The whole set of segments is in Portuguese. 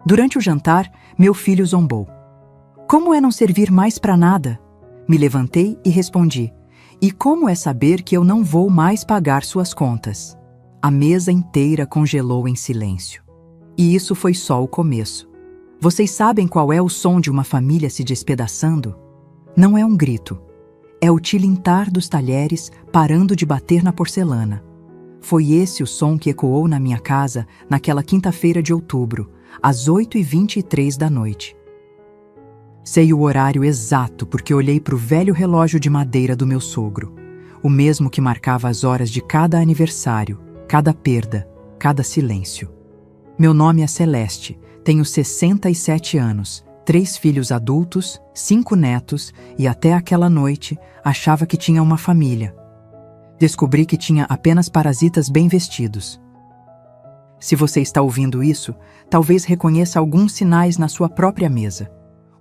Durante o jantar, meu filho zombou. Como é não servir mais para nada? Me levantei e respondi. E como é saber que eu não vou mais pagar suas contas? A mesa inteira congelou em silêncio. E isso foi só o começo. Vocês sabem qual é o som de uma família se despedaçando? Não é um grito. É o tilintar dos talheres parando de bater na porcelana. Foi esse o som que ecoou na minha casa naquela quinta-feira de outubro, às 8h23 da noite. Sei o horário exato porque olhei para o velho relógio de madeira do meu sogro, o mesmo que marcava as horas de cada aniversário, cada perda, cada silêncio. Meu nome é Celeste, tenho 67 anos, 3 filhos adultos, 5 netos e até aquela noite achava que tinha uma família. Descobri que tinha apenas parasitas bem vestidos. Se você está ouvindo isso, talvez reconheça alguns sinais na sua própria mesa.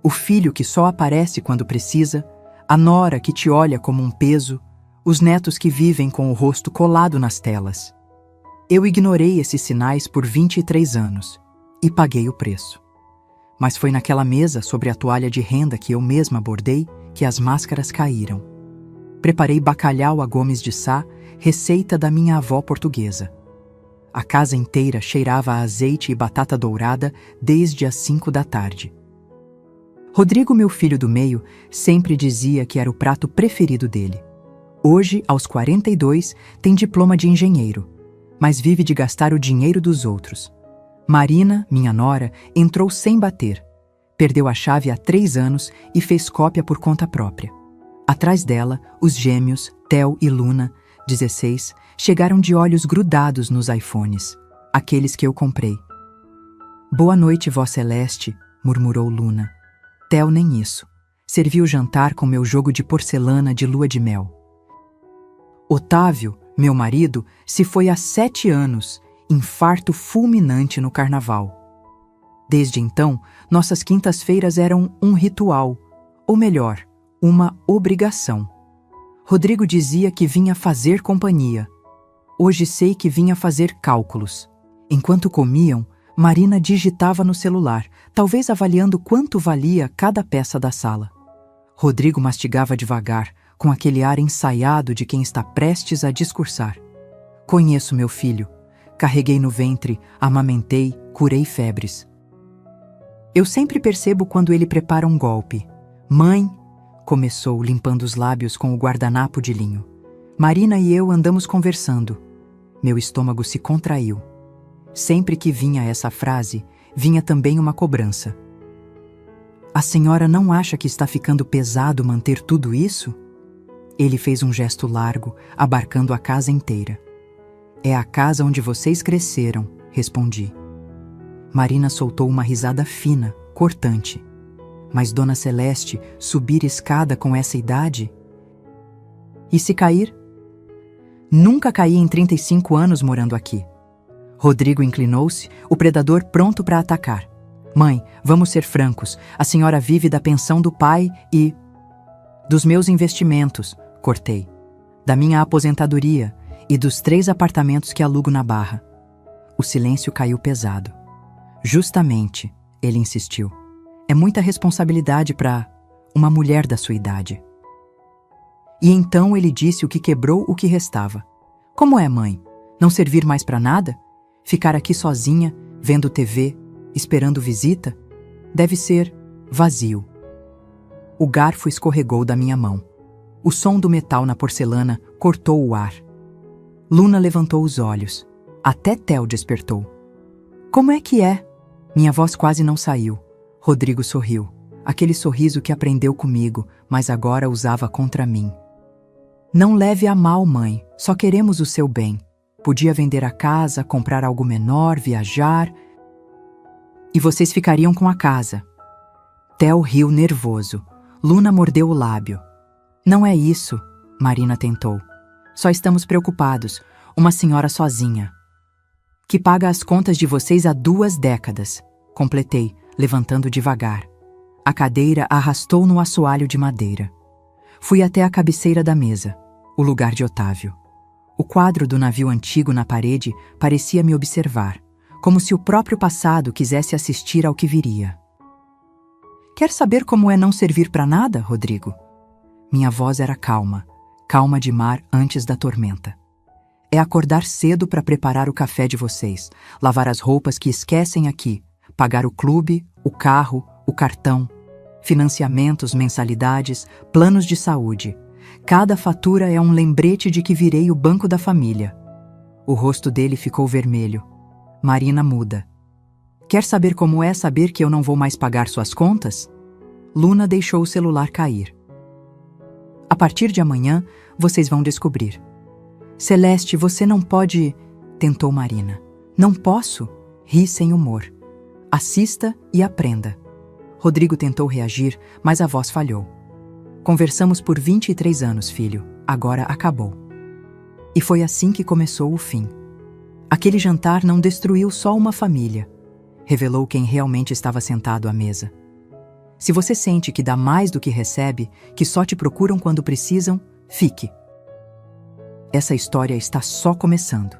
O filho que só aparece quando precisa, a nora que te olha como um peso, os netos que vivem com o rosto colado nas telas. Eu ignorei esses sinais por 23 anos e paguei o preço. Mas foi naquela mesa sobre a toalha de renda que eu mesma bordei que as máscaras caíram. Preparei bacalhau a Gomes de Sá, receita da minha avó portuguesa. A casa inteira cheirava a azeite e batata dourada desde as 5 da tarde. Rodrigo, meu filho do meio, sempre dizia que era o prato preferido dele. Hoje, aos 42, tem diploma de engenheiro, mas vive de gastar o dinheiro dos outros. Marina, minha nora, entrou sem bater. Perdeu a chave há 3 anos e fez cópia por conta própria. Atrás dela, os gêmeos, Theo e Luna, 16, chegaram de olhos grudados nos iPhones, aqueles que eu comprei. Boa noite, Vó Celeste, murmurou Luna. Theo nem isso. Servi o jantar com meu jogo de porcelana de lua de mel. Otávio, meu marido, se foi há 7 anos, infarto fulminante no carnaval. Desde então, nossas quintas-feiras eram um ritual, ou melhor, uma obrigação. Rodrigo dizia que vinha fazer companhia. Hoje sei que vinha fazer cálculos. Enquanto comiam, Marina digitava no celular, talvez avaliando quanto valia cada peça da sala. Rodrigo mastigava devagar, com aquele ar ensaiado de quem está prestes a discursar. Conheço meu filho. Carreguei no ventre, amamentei, curei febres. Eu sempre percebo quando ele prepara um golpe. Mãe, começou, limpando os lábios com o guardanapo de linho. Marina e eu andamos conversando. Meu estômago se contraiu. Sempre que vinha essa frase, vinha também uma cobrança. A senhora não acha que está ficando pesado manter tudo isso? Ele fez um gesto largo, abarcando a casa inteira. É a casa onde vocês cresceram, respondi. Marina soltou uma risada fina, cortante. Mas Dona Celeste, subir escada com essa idade? E se cair? Nunca caí em 35 anos morando aqui. Rodrigo inclinou-se, o predador pronto para atacar. Mãe, vamos ser francos, a senhora vive da pensão do pai e... dos meus investimentos, cortei. Da minha aposentadoria e dos 3 apartamentos que alugo na Barra. O silêncio caiu pesado. Justamente, ele insistiu. É muita responsabilidade para uma mulher da sua idade. E então ele disse o que quebrou o que restava. Como é, mãe? Não servir mais para nada? Ficar aqui sozinha, vendo TV, esperando visita? Deve ser vazio. O garfo escorregou da minha mão. O som do metal na porcelana cortou o ar. Luna levantou os olhos. Até Theo despertou. Como é que é? Minha voz quase não saiu. Rodrigo sorriu. Aquele sorriso que aprendeu comigo, mas agora usava contra mim. Não leve a mal, mãe. Só queremos o seu bem. Podia vender a casa, comprar algo menor, viajar. E vocês ficariam com a casa. Theo riu nervoso. Luna mordeu o lábio. Não é isso, Marina tentou. Só estamos preocupados. Uma senhora sozinha. Que paga as contas de vocês há 2 décadas. Completei, levantando devagar. A cadeira arrastou no assoalho de madeira. Fui até a cabeceira da mesa, o lugar de Otávio. O quadro do navio antigo na parede parecia me observar, como se o próprio passado quisesse assistir ao que viria. Quer saber como é não servir para nada, Rodrigo? Minha voz era calma, calma de mar antes da tormenta. É acordar cedo para preparar o café de vocês, lavar as roupas que esquecem aqui, pagar o clube, o carro, o cartão, financiamentos, mensalidades, planos de saúde. Cada fatura é um lembrete de que virei o banco da família. O rosto dele ficou vermelho. Marina muda. Quer saber como é saber que eu não vou mais pagar suas contas? Luna deixou o celular cair. A partir de amanhã, vocês vão descobrir. Celeste, você não pode... Tentou Marina. Não posso? Ri sem humor. Assista e aprenda. Rodrigo tentou reagir, mas a voz falhou. Conversamos por 23 anos, filho. Agora acabou. E foi assim que começou o fim. Aquele jantar não destruiu só uma família. Revelou quem realmente estava sentado à mesa. Se você sente que dá mais do que recebe, que só te procuram quando precisam, fique. Essa história está só começando.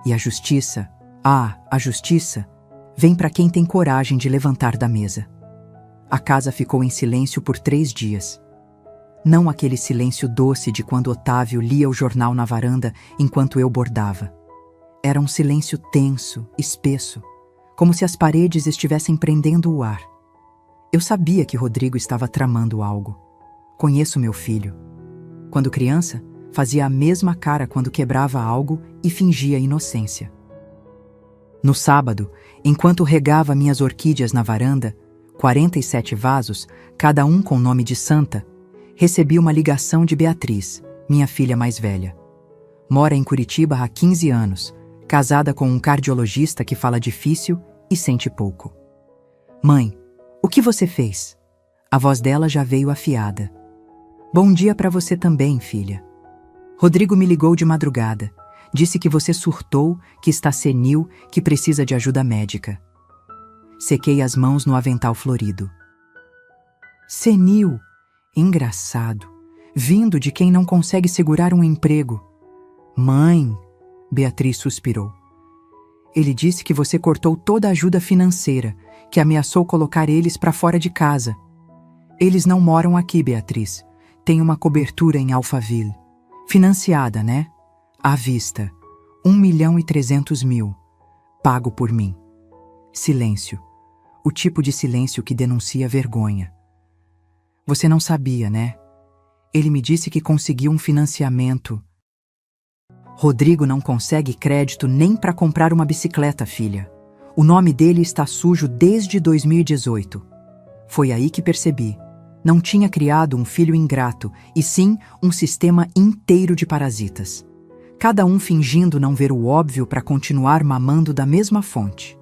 E a justiça, a justiça, vem para quem tem coragem de levantar da mesa. A casa ficou em silêncio por 3 dias. Não aquele silêncio doce de quando Otávio lia o jornal na varanda enquanto eu bordava. Era um silêncio tenso, espesso, como se as paredes estivessem prendendo o ar. Eu sabia que Rodrigo estava tramando algo. Conheço meu filho. Quando criança, fazia a mesma cara quando quebrava algo e fingia inocência. No sábado, enquanto regava minhas orquídeas na varanda, 47 vasos, cada um com nome de santa, recebi uma ligação de Beatriz, minha filha mais velha. Mora em Curitiba há 15 anos, casada com um cardiologista que fala difícil e sente pouco. Mãe, o que você fez? A voz dela já veio afiada. Bom dia para você também, filha. Rodrigo me ligou de madrugada. Disse que você surtou, que está senil, que precisa de ajuda médica. Sequei as mãos no avental florido. Senil? Engraçado. Vindo de quem não consegue segurar um emprego. Mãe, Beatriz suspirou. Ele disse que você cortou toda a ajuda financeira, que ameaçou colocar eles para fora de casa. Eles não moram aqui, Beatriz. Tem uma cobertura em Alphaville. Financiada, né? À vista. 1.300.000. Pago por mim. Silêncio. O tipo de silêncio que denuncia vergonha. Você não sabia, né? Ele me disse que conseguiu um financiamento. Rodrigo não consegue crédito nem para comprar uma bicicleta, filha. O nome dele está sujo desde 2018. Foi aí que percebi. Não tinha criado um filho ingrato, e sim um sistema inteiro de parasitas. Cada um fingindo não ver o óbvio para continuar mamando da mesma fonte.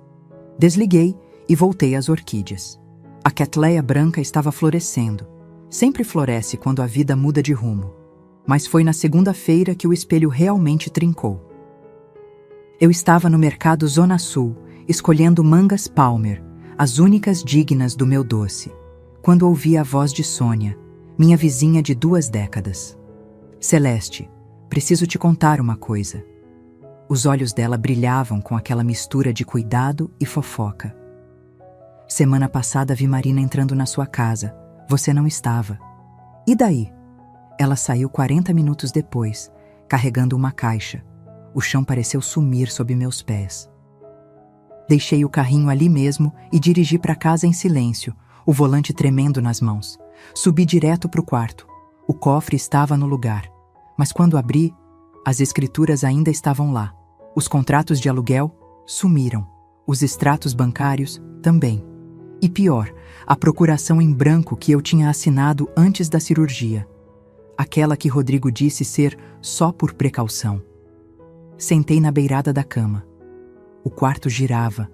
Desliguei e voltei às orquídeas. A Cattleya branca estava florescendo. Sempre floresce quando a vida muda de rumo. Mas foi na segunda-feira que o espelho realmente trincou. Eu estava no mercado Zona Sul, escolhendo mangas Palmer, as únicas dignas do meu doce, quando ouvi a voz de Sônia, minha vizinha de 2 décadas. Celeste, preciso te contar uma coisa. Os olhos dela brilhavam com aquela mistura de cuidado e fofoca. Semana passada vi Marina entrando na sua casa. Você não estava. E daí? Ela saiu 40 minutos depois, carregando uma caixa. O chão pareceu sumir sob meus pés. Deixei o carrinho ali mesmo e dirigi para casa em silêncio, o volante tremendo nas mãos. Subi direto para o quarto. O cofre estava no lugar. Mas quando abri, as escrituras ainda estavam lá. Os contratos de aluguel sumiram. Os extratos bancários também. E pior, a procuração em branco que eu tinha assinado antes da cirurgia. Aquela que Rodrigo disse ser só por precaução. Sentei na beirada da cama. O quarto girava.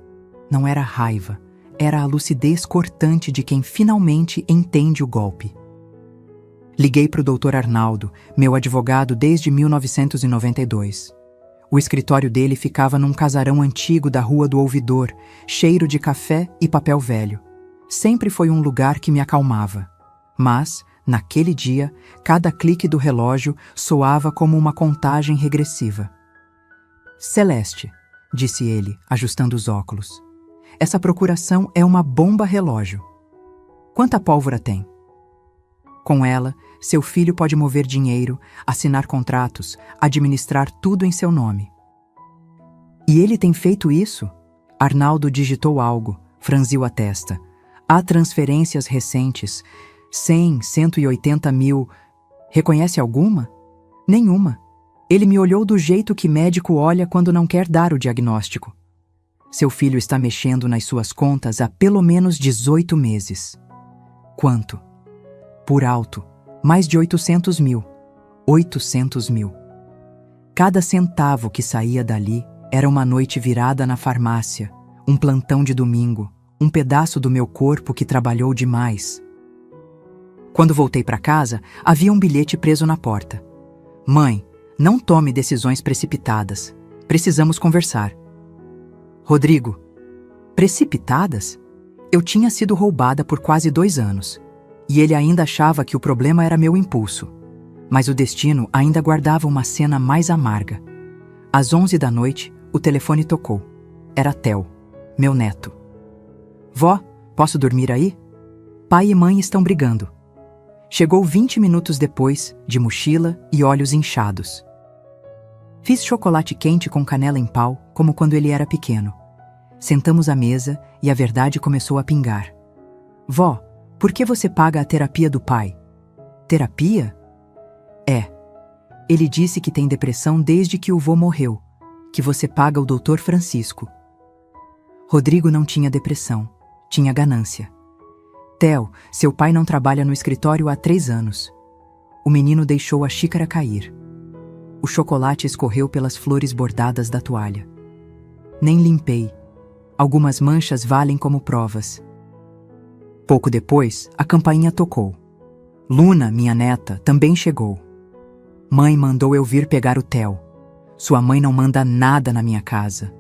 Não era raiva, era a lucidez cortante de quem finalmente entende o golpe. Liguei para o Dr. Arnaldo, meu advogado desde 1992. O escritório dele ficava num casarão antigo da Rua do Ouvidor, cheiro de café e papel velho. Sempre foi um lugar que me acalmava. Mas, naquele dia, cada clique do relógio soava como uma contagem regressiva. Celeste, disse ele, ajustando os óculos. Essa procuração é uma bomba relógio. Quanta pólvora tem? Com ela, seu filho pode mover dinheiro, assinar contratos, administrar tudo em seu nome. E ele tem feito isso? Arnaldo digitou algo, franziu a testa. Há transferências recentes, 100, 180 mil. Reconhece alguma? Nenhuma. Ele me olhou do jeito que médico olha quando não quer dar o diagnóstico. Seu filho está mexendo nas suas contas há pelo menos 18 meses. Quanto? Por alto, mais de 800 mil. 800 mil. Cada centavo que saía dali era uma noite virada na farmácia, um plantão de domingo, um pedaço do meu corpo que trabalhou demais. Quando voltei para casa, havia um bilhete preso na porta. Mãe, não tome decisões precipitadas. Precisamos conversar. Rodrigo, precipitadas? Eu tinha sido roubada por quase 2 anos. E ele ainda achava que o problema era meu impulso. Mas o destino ainda guardava uma cena mais amarga. Às 11 da noite, o telefone tocou. Era Theo, meu neto. Vó, posso dormir aí? Pai e mãe estão brigando. Chegou 20 minutos depois, de mochila e olhos inchados. Fiz chocolate quente com canela em pau, como quando ele era pequeno. Sentamos à mesa e a verdade começou a pingar. Vó, por que você paga a terapia do pai? Terapia? É. Ele disse que tem depressão desde que o vô morreu, que você paga o Dr. Francisco. Rodrigo não tinha depressão, tinha ganância. Theo, seu pai não trabalha no escritório há 3 anos. O menino deixou a xícara cair. O chocolate escorreu pelas flores bordadas da toalha. Nem limpei. Algumas manchas valem como provas. Pouco depois, a campainha tocou. Luna, minha neta, também chegou. Mãe mandou eu vir pegar o Theo. Sua mãe não manda nada na minha casa.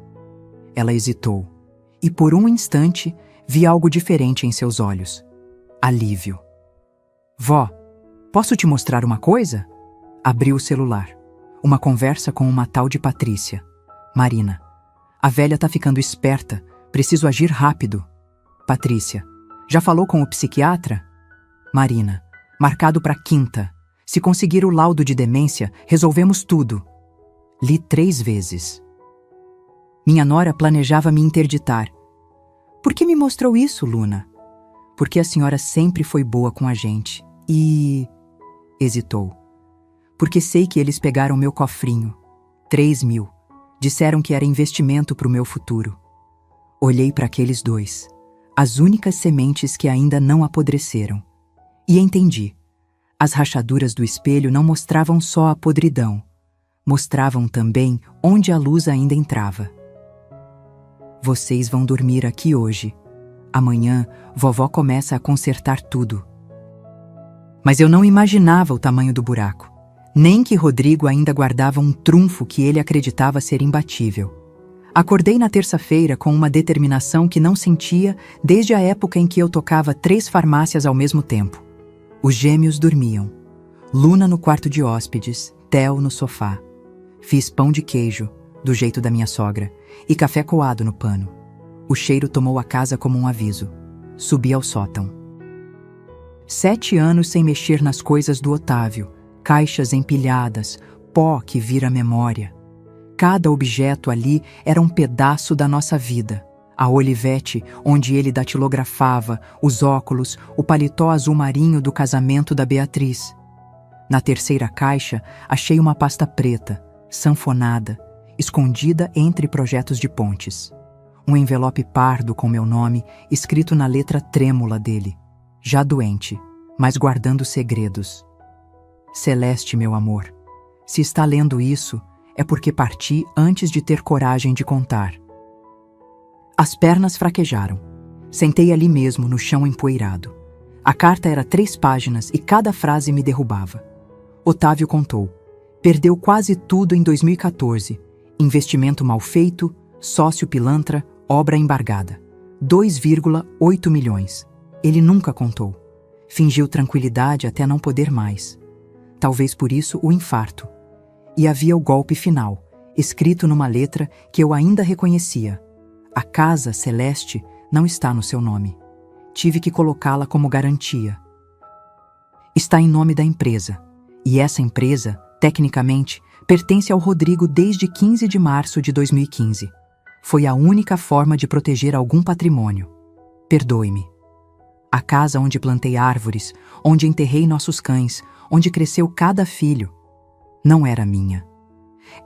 Ela hesitou. E por um instante, vi algo diferente em seus olhos. Alívio. Vó, posso te mostrar uma coisa? Abriu o celular. Uma conversa com uma tal de Patrícia. Marina. A velha tá ficando esperta. Preciso agir rápido. Patrícia. Já falou com o psiquiatra? Marina. Marcado para quinta. Se conseguir o laudo de demência, resolvemos tudo. Li 3 vezes. Minha nora planejava me interditar. Por que me mostrou isso, Luna? Porque a senhora sempre foi boa com a gente. E... hesitou. Porque sei que eles pegaram meu cofrinho. 3 mil. Disseram que era investimento para o meu futuro. Olhei para aqueles 2. As únicas sementes que ainda não apodreceram. E entendi. As rachaduras do espelho não mostravam só a podridão. Mostravam também onde a luz ainda entrava. Vocês vão dormir aqui hoje. Amanhã, vovó começa a consertar tudo. Mas eu não imaginava o tamanho do buraco. Nem que Rodrigo ainda guardava um trunfo que ele acreditava ser imbatível. Acordei na terça-feira com uma determinação que não sentia desde a época em que eu tocava 3 farmácias ao mesmo tempo. Os gêmeos dormiam. Luna no quarto de hóspedes, Theo no sofá. Fiz pão de queijo, do jeito da minha sogra, e café coado no pano. O cheiro tomou a casa como um aviso. Subi ao sótão. 7 anos sem mexer nas coisas do Otávio. Caixas empilhadas, pó que vira memória. Cada objeto ali era um pedaço da nossa vida. A Olivete, onde ele datilografava, os óculos, o paletó azul marinho do casamento da Beatriz. Na terceira caixa, achei uma pasta preta, sanfonada, escondida entre projetos de pontes. Um envelope pardo com meu nome, escrito na letra trêmula dele. Já doente, mas guardando segredos. Celeste, meu amor, se está lendo isso, é porque parti antes de ter coragem de contar. As pernas fraquejaram. Sentei ali mesmo, no chão empoeirado. A carta era 3 páginas e cada frase me derrubava. Otávio contou. Perdeu quase tudo em 2014. Investimento mal feito, sócio pilantra, obra embargada. 2,8 milhões. Ele nunca contou. Fingiu tranquilidade até não poder mais. Talvez por isso o infarto. E havia o golpe final. escrito numa letra que eu ainda reconhecia. A Casa Celeste não está no seu nome. Tive que colocá-la como garantia. Está em nome da empresa. E essa empresa, tecnicamente, pertence ao Rodrigo desde 15 de março de 2015. Foi a única forma de proteger algum patrimônio. Perdoe-me. A casa onde plantei árvores, onde enterrei nossos cães, onde cresceu cada filho, não era minha.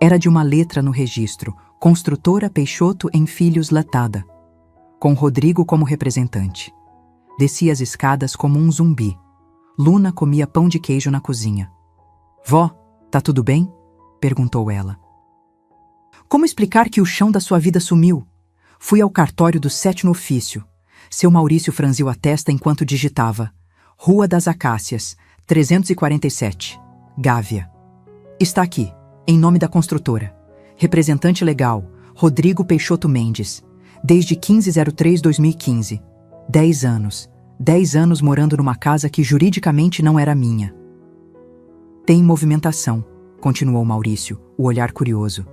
Era de uma letra no registro, Construtora Peixoto em Filhos Latada, com Rodrigo como representante. Desci as escadas como um zumbi. Luna comia pão de queijo na cozinha. Vó, tá tudo bem? Perguntou ela. Como explicar que o chão da sua vida sumiu? Fui ao cartório do 7º ofício. Seu Maurício franziu a testa enquanto digitava. Rua das Acácias, 347, Gávea. Está aqui, em nome da construtora. Representante legal, Rodrigo Peixoto Mendes. Desde 15/03/2015. 10 anos. 10 anos morando numa casa que juridicamente não era minha. Tem movimentação, continuou Maurício, o olhar curioso.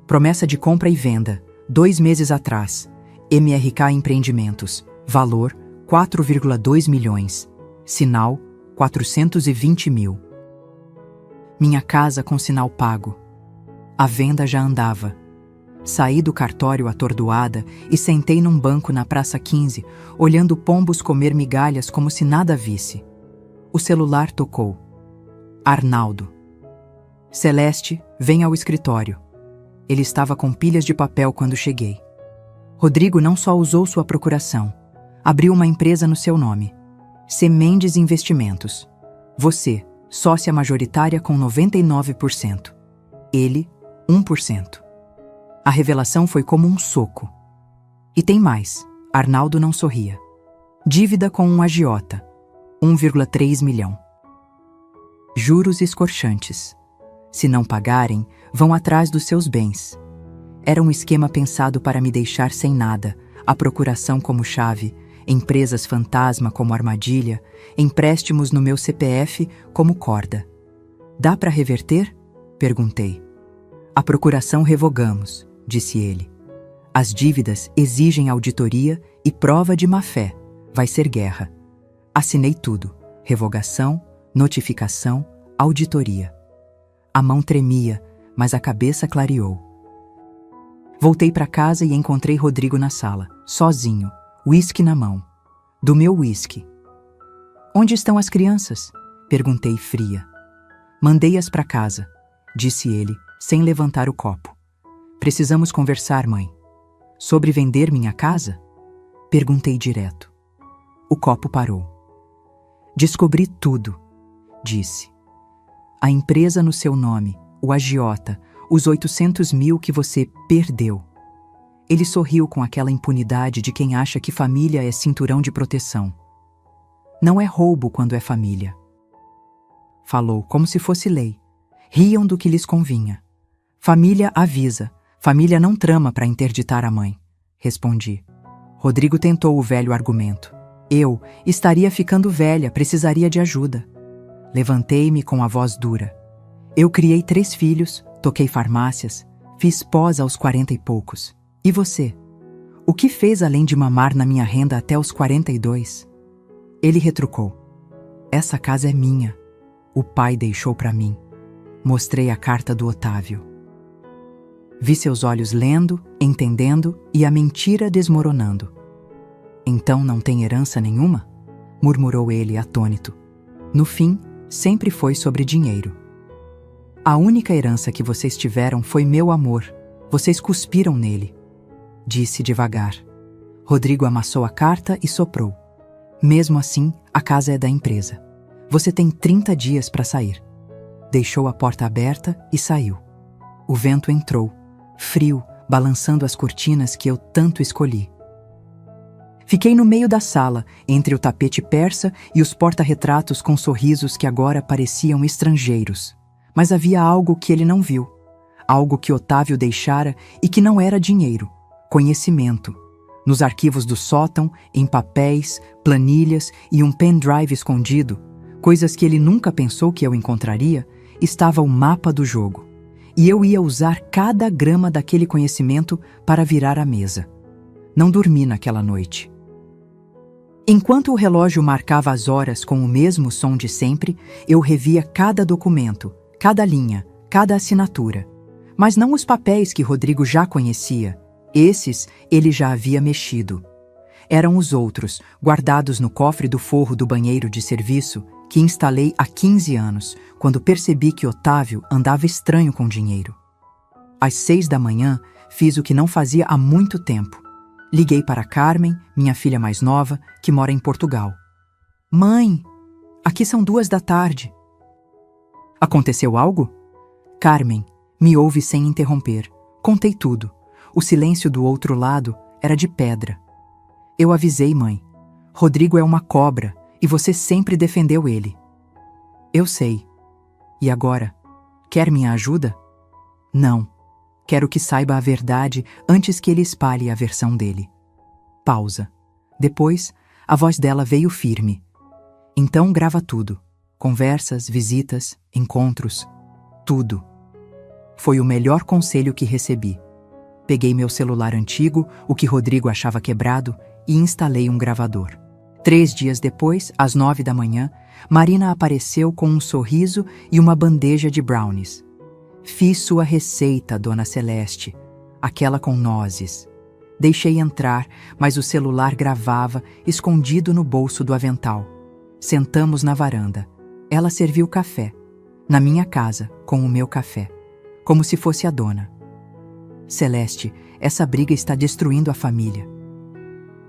Promessa de compra e venda, 2 meses atrás. MRK Empreendimentos. Valor, 4,2 milhões. Sinal, 420 mil. Minha casa com sinal pago. A venda já andava. Saí do cartório atordoada e sentei num banco na Praça 15, olhando pombos comer migalhas como se nada visse. O celular tocou. Arnaldo. Celeste, vem ao escritório. Ele estava com pilhas de papel quando cheguei. Rodrigo não só usou sua procuração. Abriu uma empresa no seu nome. C. Mendes Investimentos. Você, sócia majoritária com 99%. Ele, 1%. A revelação foi como um soco. E tem mais. Arnaldo não sorria. Dívida com um agiota. 1,3 milhão. Juros escorchantes. Se não pagarem, vão atrás dos seus bens. Era um esquema pensado para me deixar sem nada, a procuração como chave, empresas fantasma como armadilha, empréstimos no meu CPF como corda. Dá para reverter? Perguntei. A procuração revogamos, disse ele. As dívidas exigem auditoria e prova de má-fé. Vai ser guerra. Assinei tudo. Revogação, notificação, auditoria. A mão tremia, mas a cabeça clareou. Voltei para casa e encontrei Rodrigo na sala, sozinho, uísque na mão. Do meu uísque. Onde estão as crianças? Perguntei fria. Mandei-as para casa, disse ele, sem levantar o copo. Precisamos conversar, mãe. Sobre vender minha casa? Perguntei direto. O copo parou. Descobri tudo, disse. A empresa no seu nome, o agiota, os 800 mil que você perdeu. Ele sorriu com aquela impunidade de quem acha que família é cinturão de proteção. Não é roubo quando é família. Falou como se fosse lei. Riam do que lhes convinha. Família avisa, família não trama para interditar a mãe. Respondi. Rodrigo tentou o velho argumento. Eu estaria ficando velha, precisaria de ajuda. Levantei-me com a voz dura. Eu criei 3 filhos, toquei farmácias, fiz pós aos 40 e poucos. E você? O que fez além de mamar na minha renda até os 42? Ele retrucou. Essa casa é minha. O pai deixou para mim. Mostrei a carta do Otávio. Vi seus olhos lendo, entendendo e a mentira desmoronando. Então não tem herança nenhuma? Murmurou ele atônito. No fim, sempre foi sobre dinheiro. A única herança que vocês tiveram foi meu amor. Vocês cuspiram nele. Disse devagar. Rodrigo amassou a carta e soprou. Mesmo assim, a casa é da empresa. Você tem 30 dias para sair. Deixou a porta aberta e saiu. O vento entrou, frio, balançando as cortinas que eu tanto escolhi. Fiquei no meio da sala, entre o tapete persa e os porta-retratos com sorrisos que agora pareciam estrangeiros. Mas havia algo que ele não viu. Algo que Otávio deixara e que não era dinheiro. Conhecimento. Nos arquivos do sótão, em papéis, planilhas e um pendrive escondido, coisas que ele nunca pensou que eu encontraria, estava o mapa do jogo. E eu ia usar cada grama daquele conhecimento para virar a mesa. Não dormi naquela noite. Enquanto o relógio marcava as horas com o mesmo som de sempre, eu revia cada documento, cada linha, cada assinatura. Mas não os papéis que Rodrigo já conhecia. Esses ele já havia mexido. Eram os outros, guardados no cofre do forro do banheiro de serviço, que instalei há 15 anos, quando percebi que Otávio andava estranho com dinheiro. Às 6 da manhã, fiz o que não fazia há muito tempo. Liguei para Carmen, minha filha mais nova, que mora em Portugal. Mãe, aqui são 2 da tarde. Aconteceu algo? Carmen me ouve sem interromper. Contei tudo. O silêncio do outro lado era de pedra. Eu avisei, mãe. Rodrigo é uma cobra e você sempre defendeu ele. Eu sei. E agora? Quer minha ajuda? Não. Quero que saiba a verdade antes que ele espalhe a versão dele. Pausa. Depois, a voz dela veio firme. Então grava tudo. Conversas, visitas, encontros. Tudo. Foi o melhor conselho que recebi. Peguei meu celular antigo, o que Rodrigo achava quebrado, e instalei um gravador. 3 dias depois, às 9 da manhã, Marina apareceu com um sorriso e uma bandeja de brownies. Fiz sua receita, Dona Celeste, aquela com nozes. Deixei entrar, mas o celular gravava, escondido no bolso do avental. Sentamos na varanda. Ela serviu café. Na minha casa, com o meu café. Como se fosse a dona. Celeste, essa briga está destruindo a família.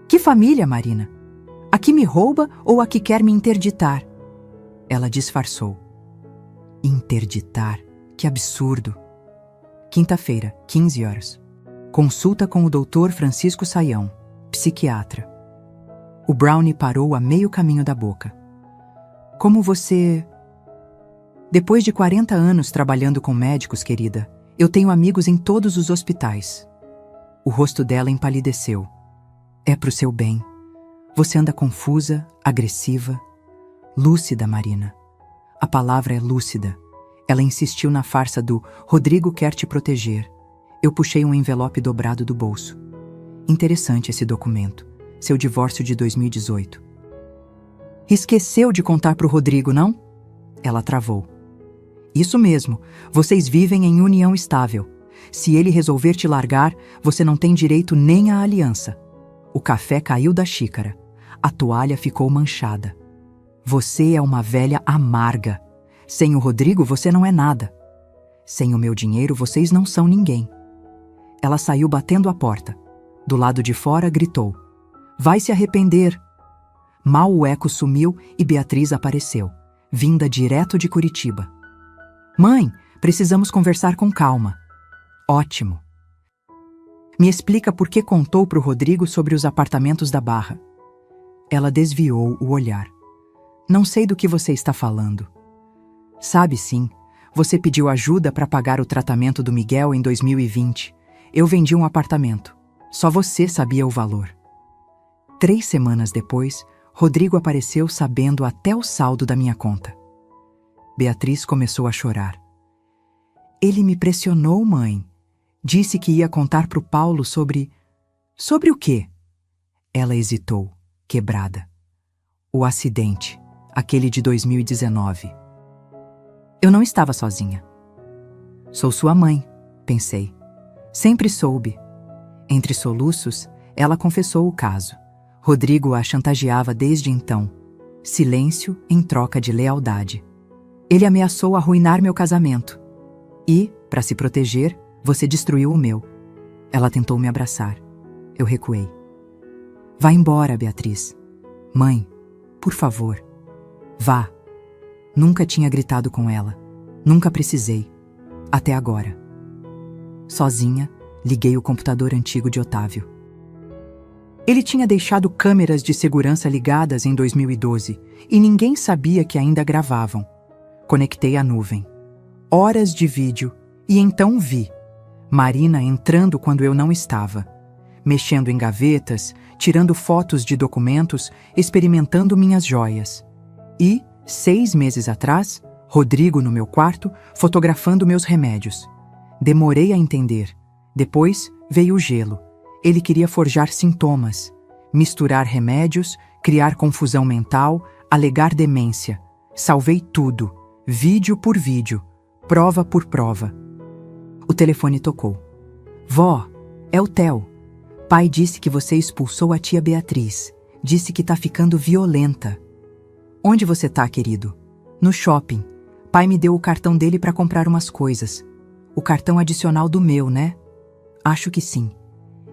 Que família, Marina? A que me rouba ou a que quer me interditar? Ela disfarçou. Interditar? Que absurdo. Quinta-feira, 15 horas. Consulta com o Dr. Francisco Saião, psiquiatra. O brownie parou a meio caminho da boca. Como você... Depois de 40 anos trabalhando com médicos, querida, eu tenho amigos em todos os hospitais. O rosto dela empalideceu. É pro seu bem. Você anda confusa, agressiva. Lúcida, Marina. A palavra é lúcida. Ela insistiu na farsa do Rodrigo quer te proteger. Eu puxei um envelope dobrado do bolso. Interessante esse documento. Seu divórcio de 2018. Esqueceu de contar pro Rodrigo, não? Ela travou. Isso mesmo, vocês vivem em união estável. Se ele resolver te largar, você não tem direito nem à aliança. O café caiu da xícara. A toalha ficou manchada. Você é uma velha amarga. Sem o Rodrigo, você não é nada. Sem o meu dinheiro, vocês não são ninguém. Ela saiu batendo a porta. Do lado de fora, gritou. Vai se arrepender. Mal o eco sumiu e Beatriz apareceu, vinda direto de Curitiba. Mãe, precisamos conversar com calma. Ótimo. Me explica por que contou para o Rodrigo sobre os apartamentos da Barra. Ela desviou o olhar. Não sei do que você está falando. Sabe sim, você pediu ajuda para pagar o tratamento do Miguel em 2020. Eu vendi um apartamento. Só você sabia o valor. 3 semanas depois, Rodrigo apareceu sabendo até o saldo da minha conta. Beatriz começou a chorar. Ele me pressionou, mãe. Disse que ia contar pro Paulo sobre... Sobre o quê? Ela hesitou, quebrada. O acidente, aquele de 2019. Eu não estava sozinha. Sou sua mãe, pensei. Sempre soube. Entre soluços, ela confessou o caso. Rodrigo a chantageava desde então. Silêncio em troca de lealdade. Ele ameaçou arruinar meu casamento. E, para se proteger, você destruiu o meu. Ela tentou me abraçar. Eu recuei. Vá embora, Beatriz. Mãe, por favor. Vá. Nunca tinha gritado com ela. Nunca precisei. Até agora. Sozinha, liguei o computador antigo de Otávio. Ele tinha deixado câmeras de segurança ligadas em 2012 e ninguém sabia que ainda gravavam. Conectei à nuvem. Horas de vídeo e então vi Marina entrando quando eu não estava, mexendo em gavetas, tirando fotos de documentos, experimentando minhas joias. E, 6 meses atrás, Rodrigo no meu quarto, fotografando meus remédios. Demorei a entender. Depois veio o gelo. Ele queria forjar sintomas, misturar remédios, criar confusão mental, alegar demência. Salvei tudo, vídeo por vídeo, prova por prova. O telefone tocou. Vó, é o Theo. Pai disse que você expulsou a tia Beatriz. Disse que tá ficando violenta. Onde você tá, querido? No shopping. Pai me deu o cartão dele para comprar umas coisas. O cartão adicional do meu, né? Acho que sim.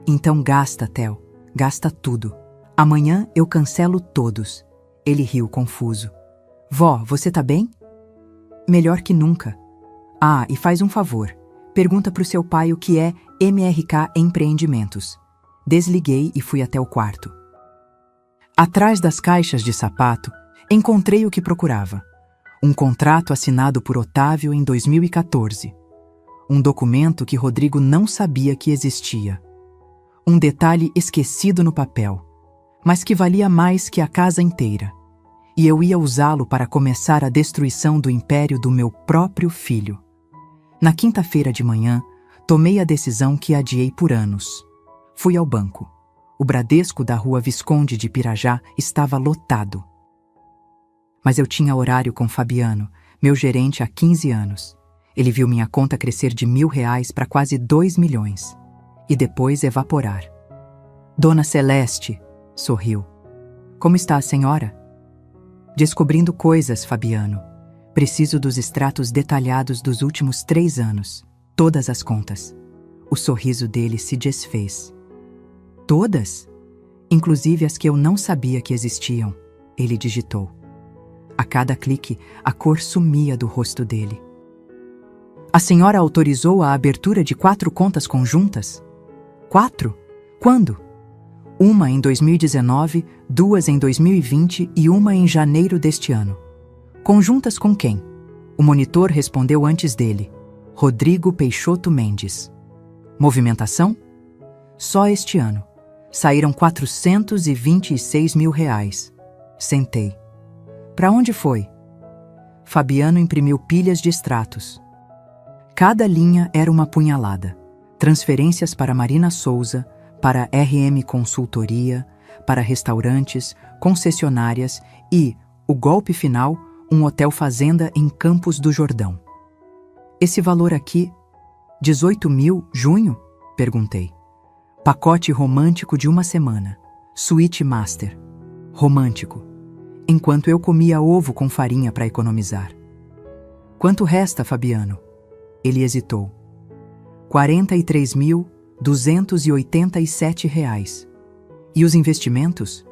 Então gasta, Theo. Gasta tudo. Amanhã eu cancelo todos. Ele riu confuso. Vó, você tá bem? Melhor que nunca. Ah, e faz um favor. Pergunta pro seu pai o que é MRK Empreendimentos. Desliguei e fui até o quarto. Atrás das caixas de sapato, encontrei o que procurava. Um contrato assinado por Otávio em 2014. Um documento que Rodrigo não sabia que existia. Um detalhe esquecido no papel, mas que valia mais que a casa inteira. E eu ia usá-lo para começar a destruição do império do meu próprio filho. Na quinta-feira de manhã, tomei a decisão que adiei por anos. Fui ao banco. O Bradesco da rua Visconde de Pirajá estava lotado. Mas eu tinha horário com Fabiano, meu gerente há 15 anos. Ele viu minha conta crescer de R$ 1.000 para quase 2 milhões. E depois evaporar. Dona Celeste, sorriu. Como está a senhora? Descobrindo coisas, Fabiano. Preciso dos extratos detalhados dos últimos 3 anos. Todas as contas. O sorriso dele se desfez. Todas? Inclusive as que eu não sabia que existiam, ele digitou. A cada clique, a cor sumia do rosto dele. A senhora autorizou a abertura de 4 contas conjuntas? 4? Quando? Uma em 2019, 2 em 2020 e uma em janeiro deste ano. Conjuntas com quem? O monitor respondeu antes dele. Rodrigo Peixoto Mendes. Movimentação? Só este ano. Saíram R$ 426 mil. Sentei. Para onde foi? Fabiano imprimiu pilhas de extratos. Cada linha era uma punhalada. Transferências para Marina Souza, para RM Consultoria, para restaurantes, concessionárias e, o golpe final, um hotel fazenda em Campos do Jordão. Esse valor aqui, 18 mil, junho? Perguntei. Pacote romântico de 1 semana. Suíte master. Romântico. Enquanto eu comia ovo com farinha para economizar. Quanto resta, Fabiano? Ele hesitou. R$ 43.287. E os investimentos?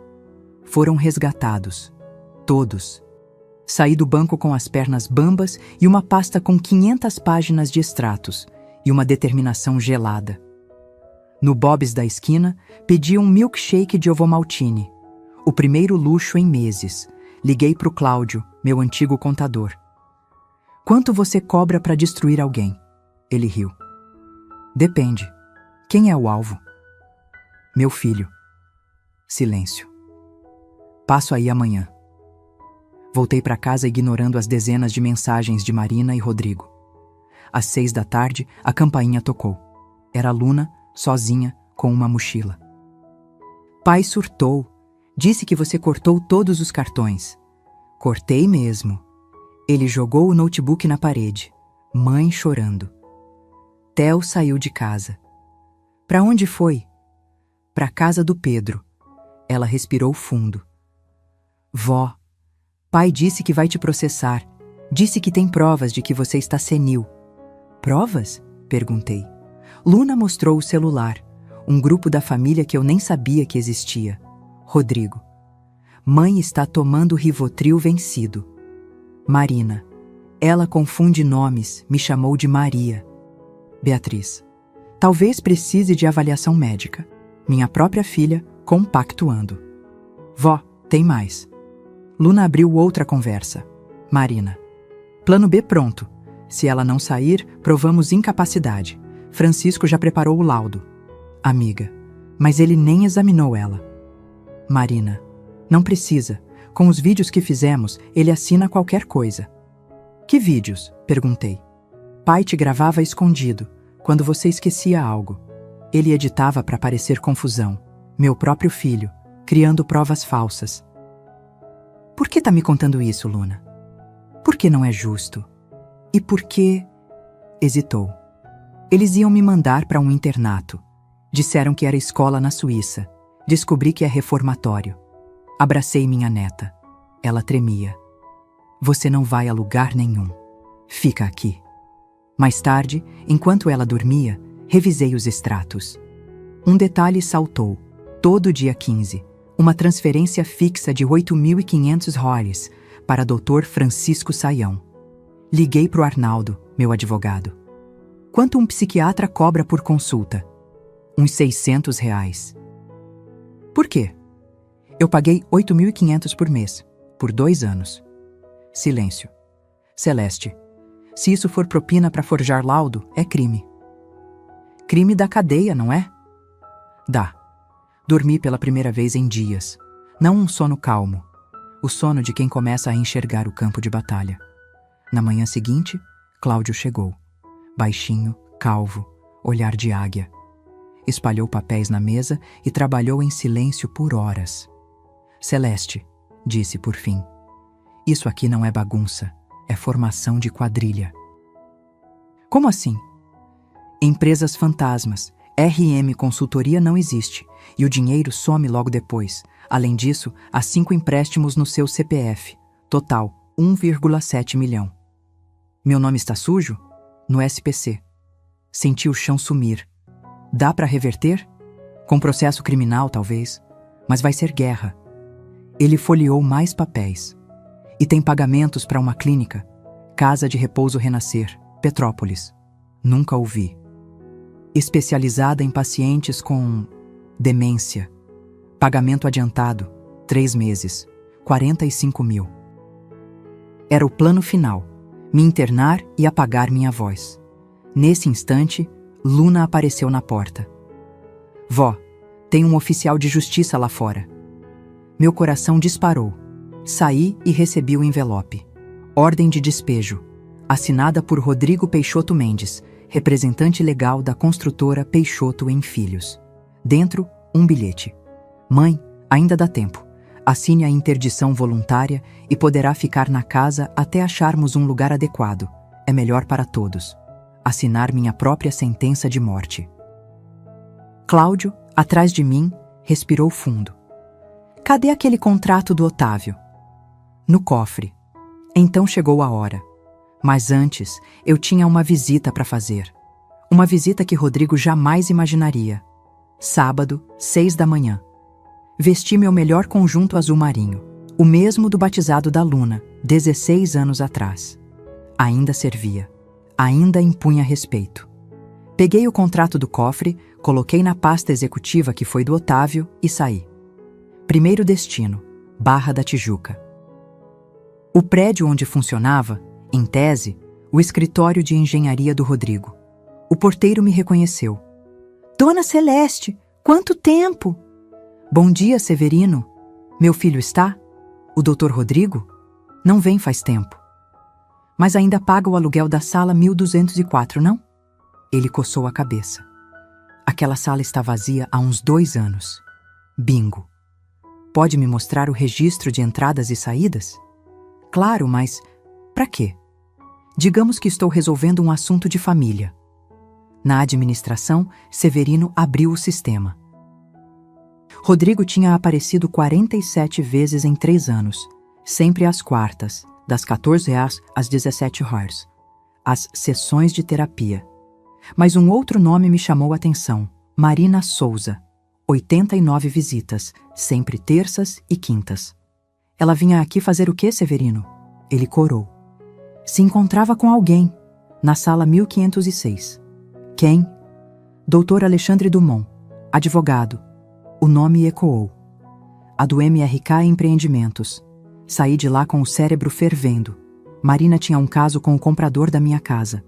Foram resgatados. Todos. Saí do banco com as pernas bambas e uma pasta com 500 páginas de extratos e uma determinação gelada. No Bob's da esquina, pedi um milkshake de ovomaltine. O primeiro luxo em meses. Liguei para o Cláudio, meu antigo contador. Quanto você cobra para destruir alguém? Ele riu. Depende. Quem é o alvo? Meu filho. Silêncio. Passo aí amanhã. Voltei para casa ignorando as dezenas de mensagens de Marina e Rodrigo. Às 6 da tarde, a campainha tocou. Era Luna, sozinha, com uma mochila. Pai surtou. Disse que você cortou todos os cartões. Cortei mesmo. Ele jogou o notebook na parede. Mãe chorando. Theo saiu de casa. Para onde foi? Para a casa do Pedro. Ela respirou fundo. Vó, pai disse que vai te processar. Disse que tem provas de que você está senil. Provas? Perguntei. Luna mostrou o celular. Um grupo da família que eu nem sabia que existia. Rodrigo. Mãe está tomando Rivotril vencido. Marina. Ela confunde nomes, me chamou de Maria. Beatriz. Talvez precise de avaliação médica. Minha própria filha, compactuando. Vó, tem mais. Luna abriu outra conversa. Marina. Plano B pronto. Se ela não sair, provamos incapacidade. Francisco já preparou o laudo. Amiga. Mas ele nem examinou ela. Marina. Não precisa. Com os vídeos que fizemos, ele assina qualquer coisa. Que vídeos? Perguntei. Pai te gravava escondido. Quando você esquecia algo, ele editava para parecer confusão. Meu próprio filho, criando provas falsas. Por que tá me contando isso, Luna? Por que não é justo? E por que... Hesitou. Eles iam me mandar para um internato. Disseram que era escola na Suíça. Descobri que é reformatório. Abracei minha neta. Ela tremia. Você não vai a lugar nenhum. Fica aqui. Mais tarde, enquanto ela dormia, revisei os extratos. Um detalhe saltou. Todo dia 15, uma transferência fixa de 8.500 ROLs para Dr. Francisco Saião. Liguei pro Arnaldo, meu advogado. Quanto um psiquiatra cobra por consulta? Uns R$600. Por quê? Eu paguei 8.500 por mês, por 2 anos. Silêncio. Celeste, se isso for propina para forjar laudo, é crime. Crime da cadeia, não é? Dá. Dormi pela primeira vez em dias. Não um sono calmo. O sono de quem começa a enxergar o campo de batalha. Na manhã seguinte, Cláudio chegou. Baixinho, calvo, olhar de águia. Espalhou papéis na mesa e trabalhou em silêncio por horas. Celeste, disse por fim. Isso aqui não é bagunça, é formação de quadrilha. Como assim? Empresas fantasmas, RM Consultoria não existe e o dinheiro some logo depois. Além disso, há 5 empréstimos no seu CPF. Total, 1,7 milhão. Meu nome está sujo? No SPC. Senti o chão sumir. Dá para reverter? Com processo criminal, talvez. Mas vai ser guerra. Ele folheou mais papéis. E tem pagamentos para uma clínica. Casa de Repouso Renascer, Petrópolis. Nunca ouvi. Especializada em pacientes com demência. Pagamento adiantado, 3 meses, 45 mil. Era o plano final, me internar e apagar minha voz. Nesse instante, Luna apareceu na porta. Vó, tem um oficial de justiça lá fora. Meu coração disparou. Saí e recebi o envelope. Ordem de despejo, assinada por Rodrigo Peixoto Mendes, representante legal da construtora Peixoto em Filhos. Dentro, um bilhete. Mãe, ainda dá tempo. Assine a interdição voluntária e poderá ficar na casa até acharmos um lugar adequado. É melhor para todos. Assinar minha própria sentença de morte. Cláudio, atrás de mim, respirou fundo. Cadê aquele contrato do Otávio? No cofre. Então chegou a hora. Mas antes, eu tinha uma visita para fazer. Uma visita que Rodrigo jamais imaginaria. Sábado, 6 da manhã. Vesti meu melhor conjunto azul marinho, o mesmo do batizado da Luna, 16 anos atrás. Ainda servia. Ainda impunha respeito. Peguei o contrato do cofre, coloquei na pasta executiva que foi do Otávio e saí. Primeiro destino, Barra da Tijuca. O prédio onde funcionava, em tese, o escritório de engenharia do Rodrigo. O porteiro me reconheceu. Dona Celeste, quanto tempo! Bom dia, Severino. Meu filho está? O doutor Rodrigo? Não vem faz tempo. Mas ainda paga o aluguel da sala 1204, não? Ele coçou a cabeça. Aquela sala está vazia há uns 2 anos. Bingo. Pode me mostrar o registro de entradas e saídas? Claro, mas para quê? Digamos que estou resolvendo um assunto de família. Na administração, Severino abriu o sistema. Rodrigo tinha aparecido 47 vezes em 3 anos, sempre às quartas, das 14 às 17 horas. As sessões de terapia. Mas um outro nome me chamou a atenção. Marina Souza. 89 visitas, sempre terças e quintas. Ela vinha aqui fazer o quê, Severino? Ele corou. Se encontrava com alguém, na sala 1506. Quem? Doutor Alexandre Dumont, advogado. O nome ecoou. A do MRK Empreendimentos. Saí de lá com o cérebro fervendo. Marina tinha um caso com o comprador da minha casa.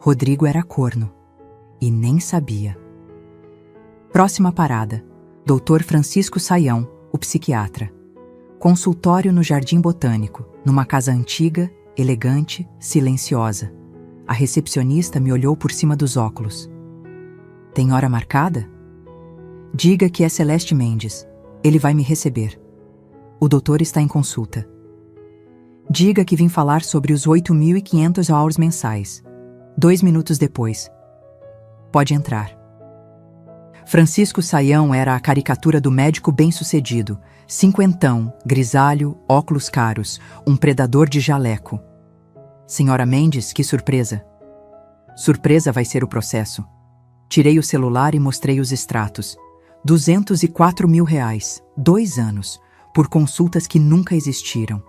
Rodrigo era corno. E nem sabia. Próxima parada. Dr. Francisco Saião, o psiquiatra. Consultório no Jardim Botânico, numa casa antiga, elegante, silenciosa. A recepcionista me olhou por cima dos óculos. Tem hora marcada? Diga que é Celeste Mendes. Ele vai me receber. O doutor está em consulta. Diga que vim falar sobre os 8.500 hours mensais. 2 minutos depois. Pode entrar. Francisco Saião era a caricatura do médico bem-sucedido, cinquentão, grisalho, óculos caros, um predador de jaleco. Senhora Mendes, que surpresa! Surpresa vai ser o processo. Tirei o celular e mostrei os extratos. 204 mil reais, 2 anos, por consultas que nunca existiram.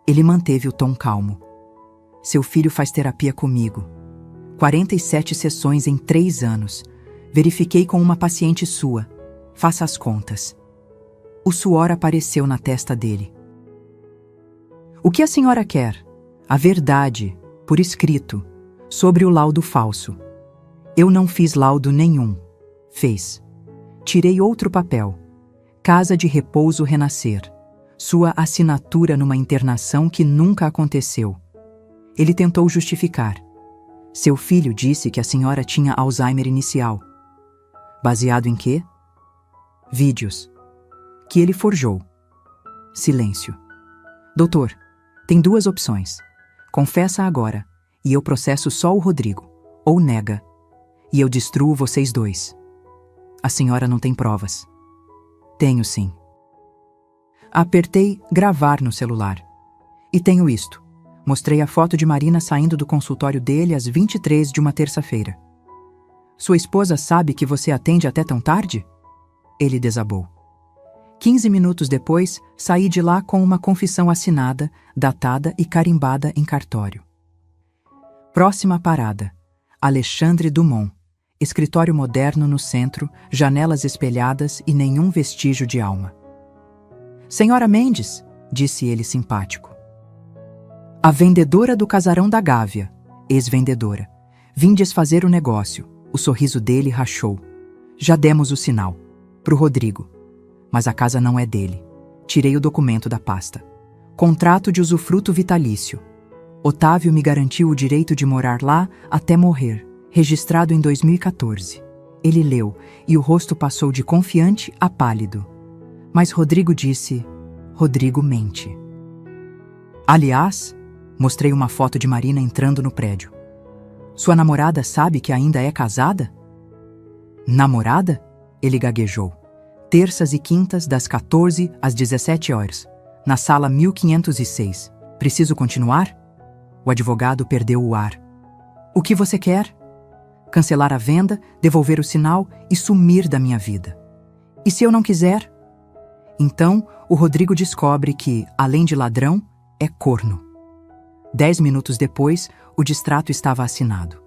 Ele manteve o tom calmo. Seu filho faz terapia comigo. 47 sessões em 3 anos. Verifiquei com uma paciente sua. Faça as contas. O suor apareceu na testa dele. O que a senhora quer? A verdade, por escrito, sobre o laudo falso. Eu não fiz laudo nenhum. Fez. Tirei outro papel. Casa de Repouso Renascer. Sua assinatura numa internação que nunca aconteceu. Ele tentou justificar. Seu filho disse que a senhora tinha Alzheimer inicial. Baseado em quê? Vídeos. Que ele forjou. Silêncio. Doutor, tem 2 opções. Confessa agora, e eu processo só o Rodrigo. Ou nega, e eu destruo vocês 2. A senhora não tem provas. Tenho sim. Apertei gravar no celular. E tenho isto. Mostrei a foto de Marina saindo do consultório dele às 23 de uma terça-feira. Sua esposa sabe que você atende até tão tarde? Ele desabou. 15 minutos depois, saí de lá com uma confissão assinada, datada e carimbada em cartório. Próxima parada. Alexandre Dumont. Escritório moderno no centro, janelas espelhadas e nenhum vestígio de alma. Senhora Mendes, disse ele simpático. A vendedora do casarão da Gávea, ex-vendedora. Vim desfazer o negócio. O sorriso dele rachou. Já demos o sinal. Pro Rodrigo. Mas a casa não é dele. Tirei o documento da pasta. Contrato de usufruto vitalício. Otávio me garantiu o direito de morar lá até morrer, registrado em 2014. Ele leu e o rosto passou de confiante a pálido. Mas Rodrigo disse: Rodrigo mente. Aliás, mostrei uma foto de Marina entrando no prédio. Sua namorada sabe que ainda é casada? Namorada? Ele gaguejou. Terças e quintas, das 14 às 17 horas, na sala 1506. Preciso continuar? O advogado perdeu o ar. O que você quer? Cancelar a venda, devolver o sinal e sumir da minha vida. E se eu não quiser? Então, o Rodrigo descobre que, além de ladrão, é corno. 10 minutos depois, o distrato estava assinado.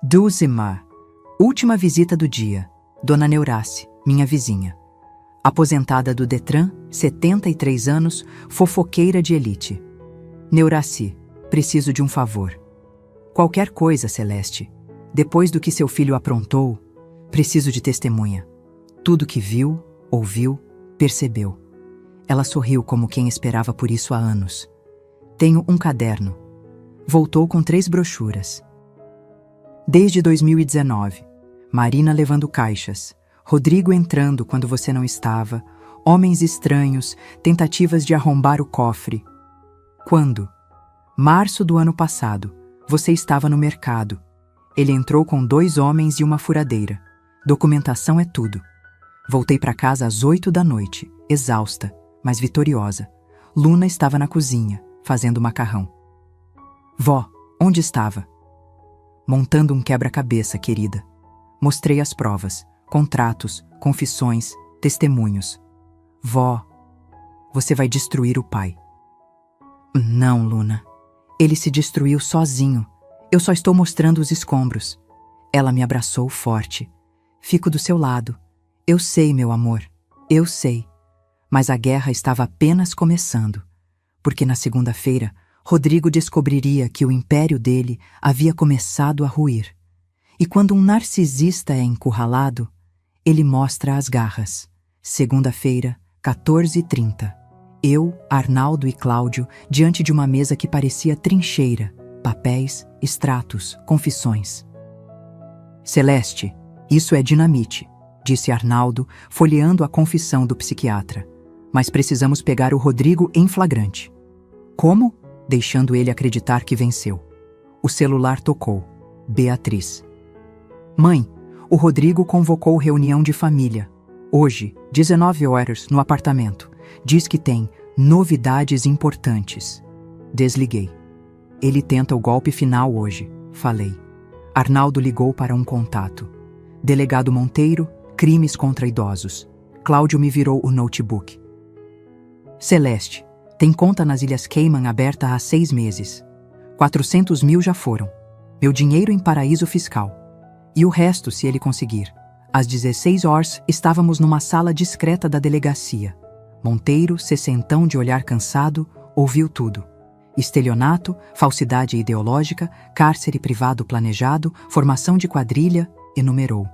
Duzima. Última visita do dia. Dona Neurace, minha vizinha. Aposentada do Detran, 73 anos, fofoqueira de elite. Neurace, preciso de um favor. Qualquer coisa, Celeste. Depois do que seu filho aprontou, preciso de testemunha. Tudo que viu, ouviu, percebeu. Ela sorriu como quem esperava por isso há anos. Tenho um caderno. Voltou com 3 brochuras. Desde 2019. Marina levando caixas. Rodrigo entrando quando você não estava. Homens estranhos. Tentativas de arrombar o cofre. Quando? Março do ano passado. Você estava no mercado. Ele entrou com 2 homens e uma furadeira. Documentação é tudo. Voltei para casa às 8 da noite, exausta, mas vitoriosa. Luna estava na cozinha, fazendo macarrão. Vó, onde estava? Montando um quebra-cabeça, querida. Mostrei as provas, contratos, confissões, testemunhos. Vó, você vai destruir o pai. Não, Luna. Ele se destruiu sozinho. Eu só estou mostrando os escombros. Ela me abraçou forte. Fico do seu lado. Eu sei, meu amor. Eu sei. Mas a guerra estava apenas começando. Porque na segunda-feira, Rodrigo descobriria que o império dele havia começado a ruir. E quando um narcisista é encurralado, ele mostra as garras. Segunda-feira, 14h30. Eu, Arnaldo e Cláudio, diante de uma mesa que parecia trincheira, papéis, extratos, confissões. Celeste, isso é dinamite, disse Arnaldo, folheando a confissão do psiquiatra. Mas precisamos pegar o Rodrigo em flagrante. Como? Deixando ele acreditar que venceu. O celular tocou. Beatriz. Mãe, o Rodrigo convocou reunião de família. Hoje, 19 horas, no apartamento. Diz que tem novidades importantes. Desliguei. Ele tenta o golpe final hoje, falei. Arnaldo ligou para um contato. Delegado Monteiro, crimes contra idosos. Cláudio me virou o notebook. Celeste, tem conta nas Ilhas Cayman aberta há 6 meses. 400 mil já foram. Meu dinheiro em paraíso fiscal. E o resto, se ele conseguir. Às 16 horas, estávamos numa sala discreta da delegacia. Monteiro, sessentão de olhar cansado, ouviu tudo. Estelionato, falsidade ideológica, cárcere privado planejado, formação de quadrilha, enumerou.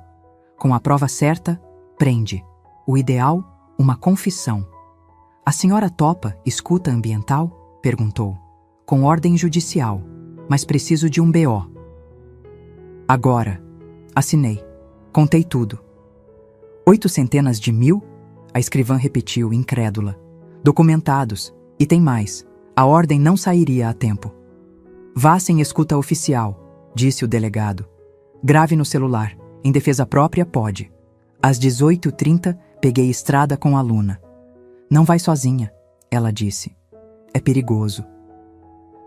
Com a prova certa, prende. O ideal, uma confissão. A senhora topa escuta ambiental? Perguntou. Com ordem judicial, mas preciso de um BO. Agora. Assinei. Contei tudo. 800 mil? A escrivã repetiu, incrédula. Documentados. E tem mais. A ordem não sairia a tempo. Vá sem escuta oficial, disse o delegado. Grave no celular. Em defesa própria, pode. Às 18h30, peguei estrada com a Luna. Não vai sozinha, ela disse. É perigoso.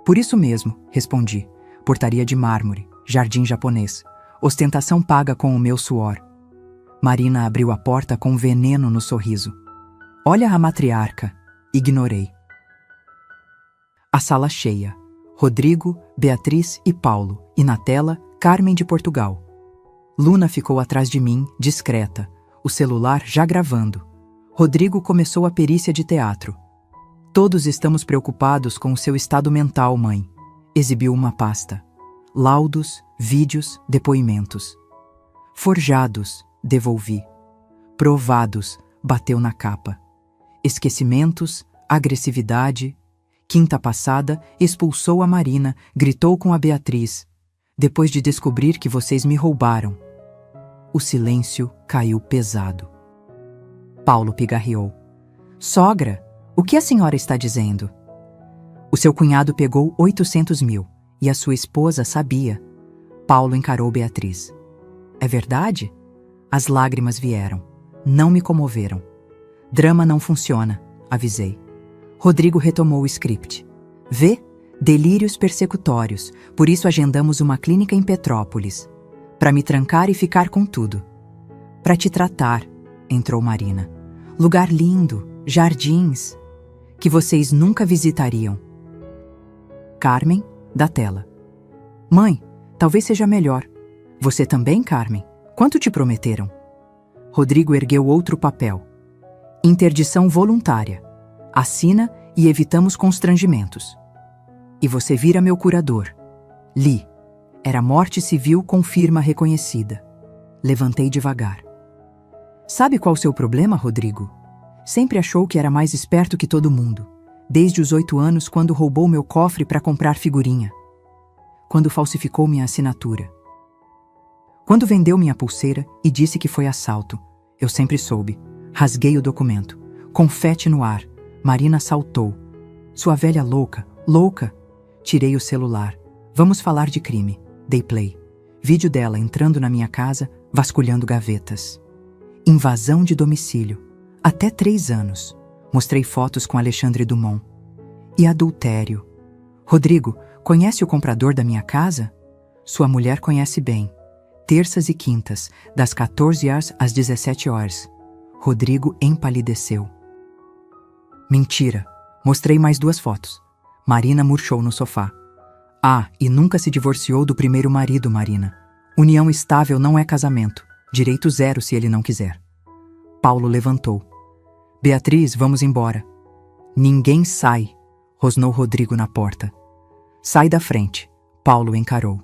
Por isso mesmo, respondi. Portaria de mármore, jardim japonês. Ostentação paga com o meu suor. Marina abriu a porta com veneno no sorriso. Olha a matriarca. Ignorei. A sala cheia. Rodrigo, Beatriz e Paulo. E na tela, Carmen de Portugal. Luna ficou atrás de mim, discreta. O celular já gravando. Rodrigo começou a perícia de teatro. Todos estamos preocupados com o seu estado mental, mãe. Exibiu uma pasta. Laudos, vídeos, depoimentos. Forjados, devolvi. Provados, bateu na capa. Esquecimentos, agressividade. Quinta passada, expulsou a Marina, gritou com a Beatriz. Depois de descobrir que vocês me roubaram. O silêncio caiu pesado. Paulo pigarreou. Sogra, o que a senhora está dizendo? O seu cunhado pegou 800 mil. E a sua esposa sabia. Paulo encarou Beatriz. É verdade? As lágrimas vieram. Não me comoveram. Drama não funciona, avisei. Rodrigo retomou o script. Vê? Delírios persecutórios. Por isso agendamos uma clínica em Petrópolis. Para me trancar e ficar com tudo. Para te tratar, entrou Marina. Lugar lindo, jardins, que vocês nunca visitariam. Carmen, da tela. Mãe, talvez seja melhor. Você também, Carmen? Quanto te prometeram? Rodrigo ergueu outro papel. Interdição voluntária. Assina e evitamos constrangimentos. E você vira meu curador. Li. Era morte civil com firma reconhecida. Levantei devagar. Sabe qual o seu problema, Rodrigo? Sempre achou que era mais esperto que todo mundo. Desde os 8 anos, quando roubou meu cofre para comprar figurinha. Quando falsificou minha assinatura. Quando vendeu minha pulseira e disse que foi assalto. Eu sempre soube. Rasguei o documento. Confete no ar. Marina saltou. Sua velha louca, louca. Tirei o celular. Vamos falar de crime. Dei play. Vídeo dela entrando na minha casa, vasculhando gavetas. Invasão de domicílio. Até 3 anos. Mostrei fotos com Alexandre Dumont. E adultério. Rodrigo, conhece o comprador da minha casa? Sua mulher conhece bem. Terças e quintas, das 14 horas às 17 horas. Rodrigo empalideceu. Mentira. Mostrei mais 2 fotos. Marina murchou no sofá. Ah, e nunca se divorciou do primeiro marido, Marina. União estável não é casamento. Direito 0 se ele não quiser. Paulo levantou. Beatriz, vamos embora. Ninguém sai, rosnou Rodrigo na porta. Sai da frente, Paulo encarou.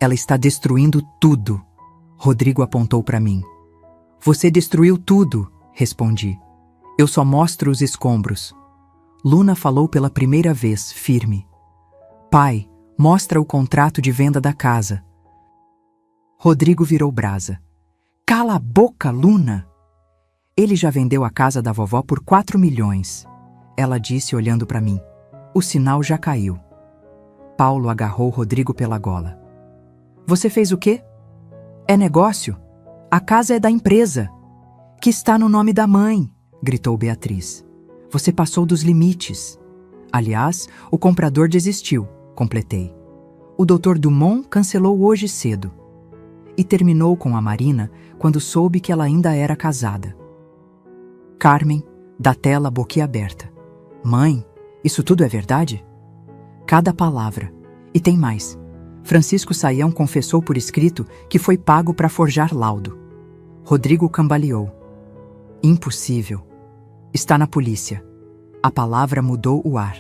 Ela está destruindo tudo. Rodrigo apontou para mim. Você destruiu tudo, respondi. Eu só mostro os escombros. Luna falou pela primeira vez, firme. Pai, Mostra o contrato de venda da casa. Rodrigo virou brasa. Cala a boca, Luna! Ele já vendeu a casa da vovó por 4 milhões. Ela disse olhando para mim. O sinal já caiu. Paulo agarrou Rodrigo pela gola. Você fez o quê? É negócio. A casa é da empresa. Que está no nome da mãe, gritou Beatriz. Você passou dos limites. Aliás, o comprador desistiu, completei. O Dr. Dumont cancelou hoje cedo. E terminou com a Marina quando soube que ela ainda era casada. Carmen, da tela boquiaberta. Mãe, isso tudo é verdade? Cada palavra. E tem mais. Francisco Saião confessou por escrito que foi pago para forjar laudo. Rodrigo cambaleou. Impossível. Está na polícia. A palavra mudou o ar.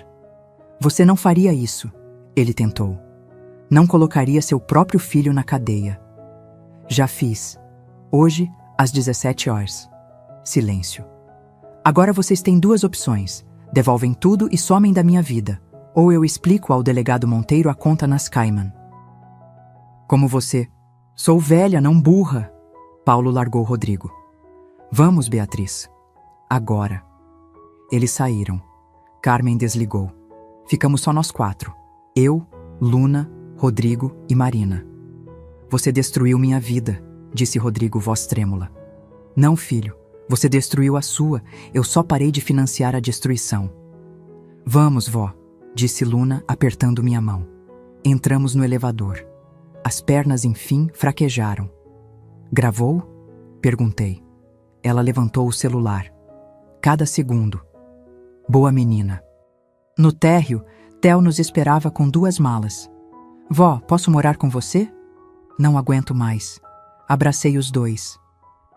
Você não faria isso, ele tentou. Não colocaria seu próprio filho na cadeia. Já fiz. Hoje, às 17 horas. Silêncio. Agora vocês têm 2 opções. Devolvem tudo e somem da minha vida. Ou eu explico ao delegado Monteiro a conta nas Cayman. Como você. Sou velha, não burra. Paulo largou Rodrigo. Vamos, Beatriz. Agora. Eles saíram. Carmen desligou. Ficamos só nós 4. Eu, Luna, Rodrigo e Marina. Você destruiu minha vida, disse Rodrigo, voz trêmula. Não, filho. Você destruiu a sua. Eu só parei de financiar a destruição. Vamos, vó, disse Luna, apertando minha mão. Entramos no elevador. As pernas, enfim, fraquejaram. Gravou? Perguntei. Ela levantou o celular. Cada segundo. Boa menina. No térreo, Theo nos esperava com 2 malas. Vó, posso morar com você? Não aguento mais. Abracei os 2.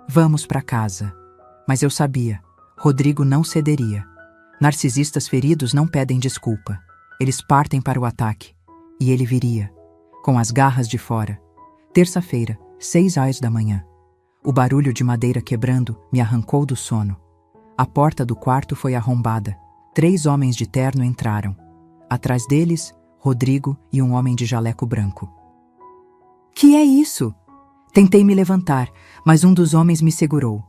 Vamos para casa. Mas eu sabia. Rodrigo não cederia. Narcisistas feridos não pedem desculpa. Eles partem para o ataque. E ele viria. Com as garras de fora. Terça-feira, 6h da manhã. O barulho de madeira quebrando me arrancou do sono. A porta do quarto foi arrombada. 3 homens de terno entraram. Atrás deles, Rodrigo e um homem de jaleco branco. Que é isso? Tentei me levantar, mas um dos homens me segurou.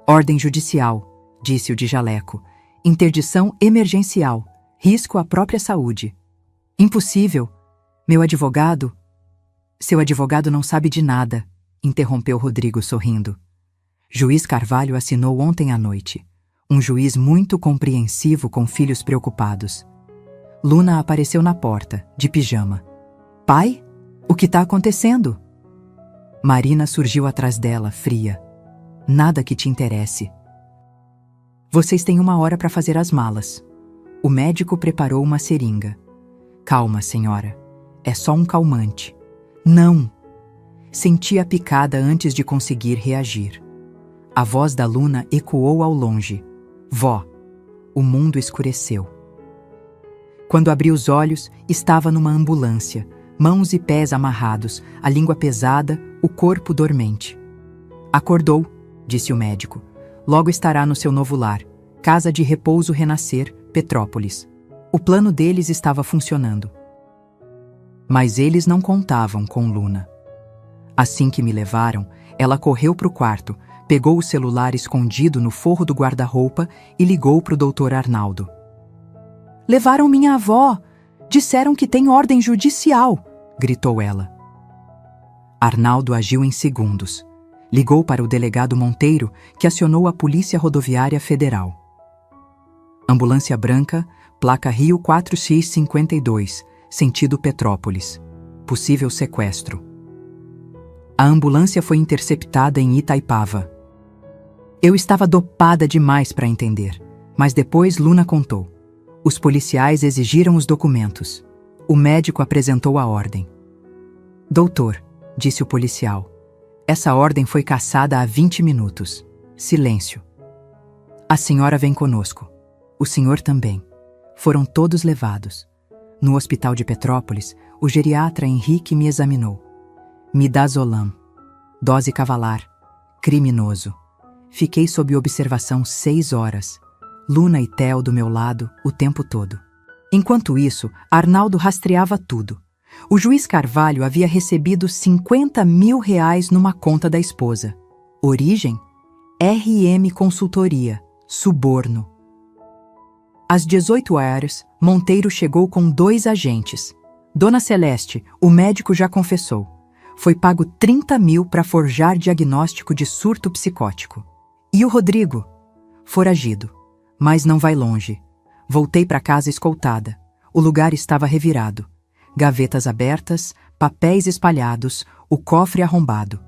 Ordem judicial, disse o de jaleco. Interdição emergencial. Risco à própria saúde. Impossível. Meu advogado... Seu advogado não sabe de nada, interrompeu Rodrigo sorrindo. Juiz Carvalho assinou ontem à noite. Um juiz muito compreensivo com filhos preocupados. Luna apareceu na porta, de pijama. Pai? O que está acontecendo? Marina surgiu atrás dela, fria. Nada que te interesse. Vocês têm 1 hora para fazer as malas. O médico preparou uma seringa. Calma, senhora. É só um calmante. Não! Senti a picada antes de conseguir reagir. A voz da Luna ecoou ao longe. Vó! O mundo escureceu. Quando abri os olhos, estava numa ambulância, mãos e pés amarrados, a língua pesada, o corpo dormente. Acordou, disse o médico. Logo estará no seu novo lar, Casa de Repouso Renascer, Petrópolis. O plano deles estava funcionando. Mas eles não contavam com Luna. Assim que me levaram, ela correu para o quarto, pegou o celular escondido no forro do guarda-roupa e ligou para o Dr. Arnaldo. Levaram minha avó! Disseram que tem ordem judicial! Gritou ela. Arnaldo agiu em segundos. Ligou para o delegado Monteiro, que acionou a Polícia Rodoviária Federal. Ambulância branca, placa Rio 4X52, sentido Petrópolis. Possível sequestro. A ambulância foi interceptada em Itaipava. Eu estava dopada demais para entender, mas depois Luna contou. Os policiais exigiram os documentos. O médico apresentou a ordem. Doutor, disse o policial, essa ordem foi cassada há 20 minutos. Silêncio. A senhora vem conosco. O senhor também. Foram todos levados. No hospital de Petrópolis, o geriatra Henrique me examinou. Midazolam. Dose cavalar. Criminoso. Fiquei sob observação 6 horas. Luna e Theo do meu lado o tempo todo. Enquanto isso, Arnaldo rastreava tudo. O juiz Carvalho havia recebido R$ 50 mil numa conta da esposa. Origem? RM Consultoria. Suborno. Às 18 horas, Monteiro chegou com 2 agentes. Dona Celeste, o médico já confessou. Foi pago 30 mil para forjar diagnóstico de surto psicótico. E o Rodrigo? Foragido. Mas não vai longe. Voltei para casa escoltada. O lugar estava revirado. Gavetas abertas, papéis espalhados, o cofre arrombado.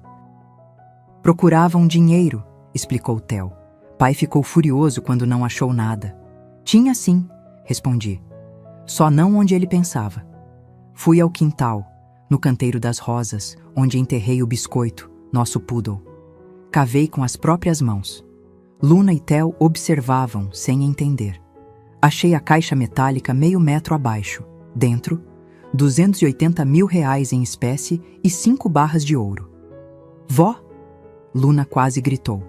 Procuravam dinheiro, explicou Theo. Pai ficou furioso quando não achou nada. Tinha sim, respondi. Só não onde ele pensava. Fui ao quintal, no canteiro das rosas, onde enterrei o biscoito, nosso poodle. Cavei com as próprias mãos. Luna e Theo observavam, sem entender. Achei a caixa metálica meio metro abaixo. Dentro, R$ 280 mil em espécie e 5 barras de ouro. Vó? Luna quase gritou.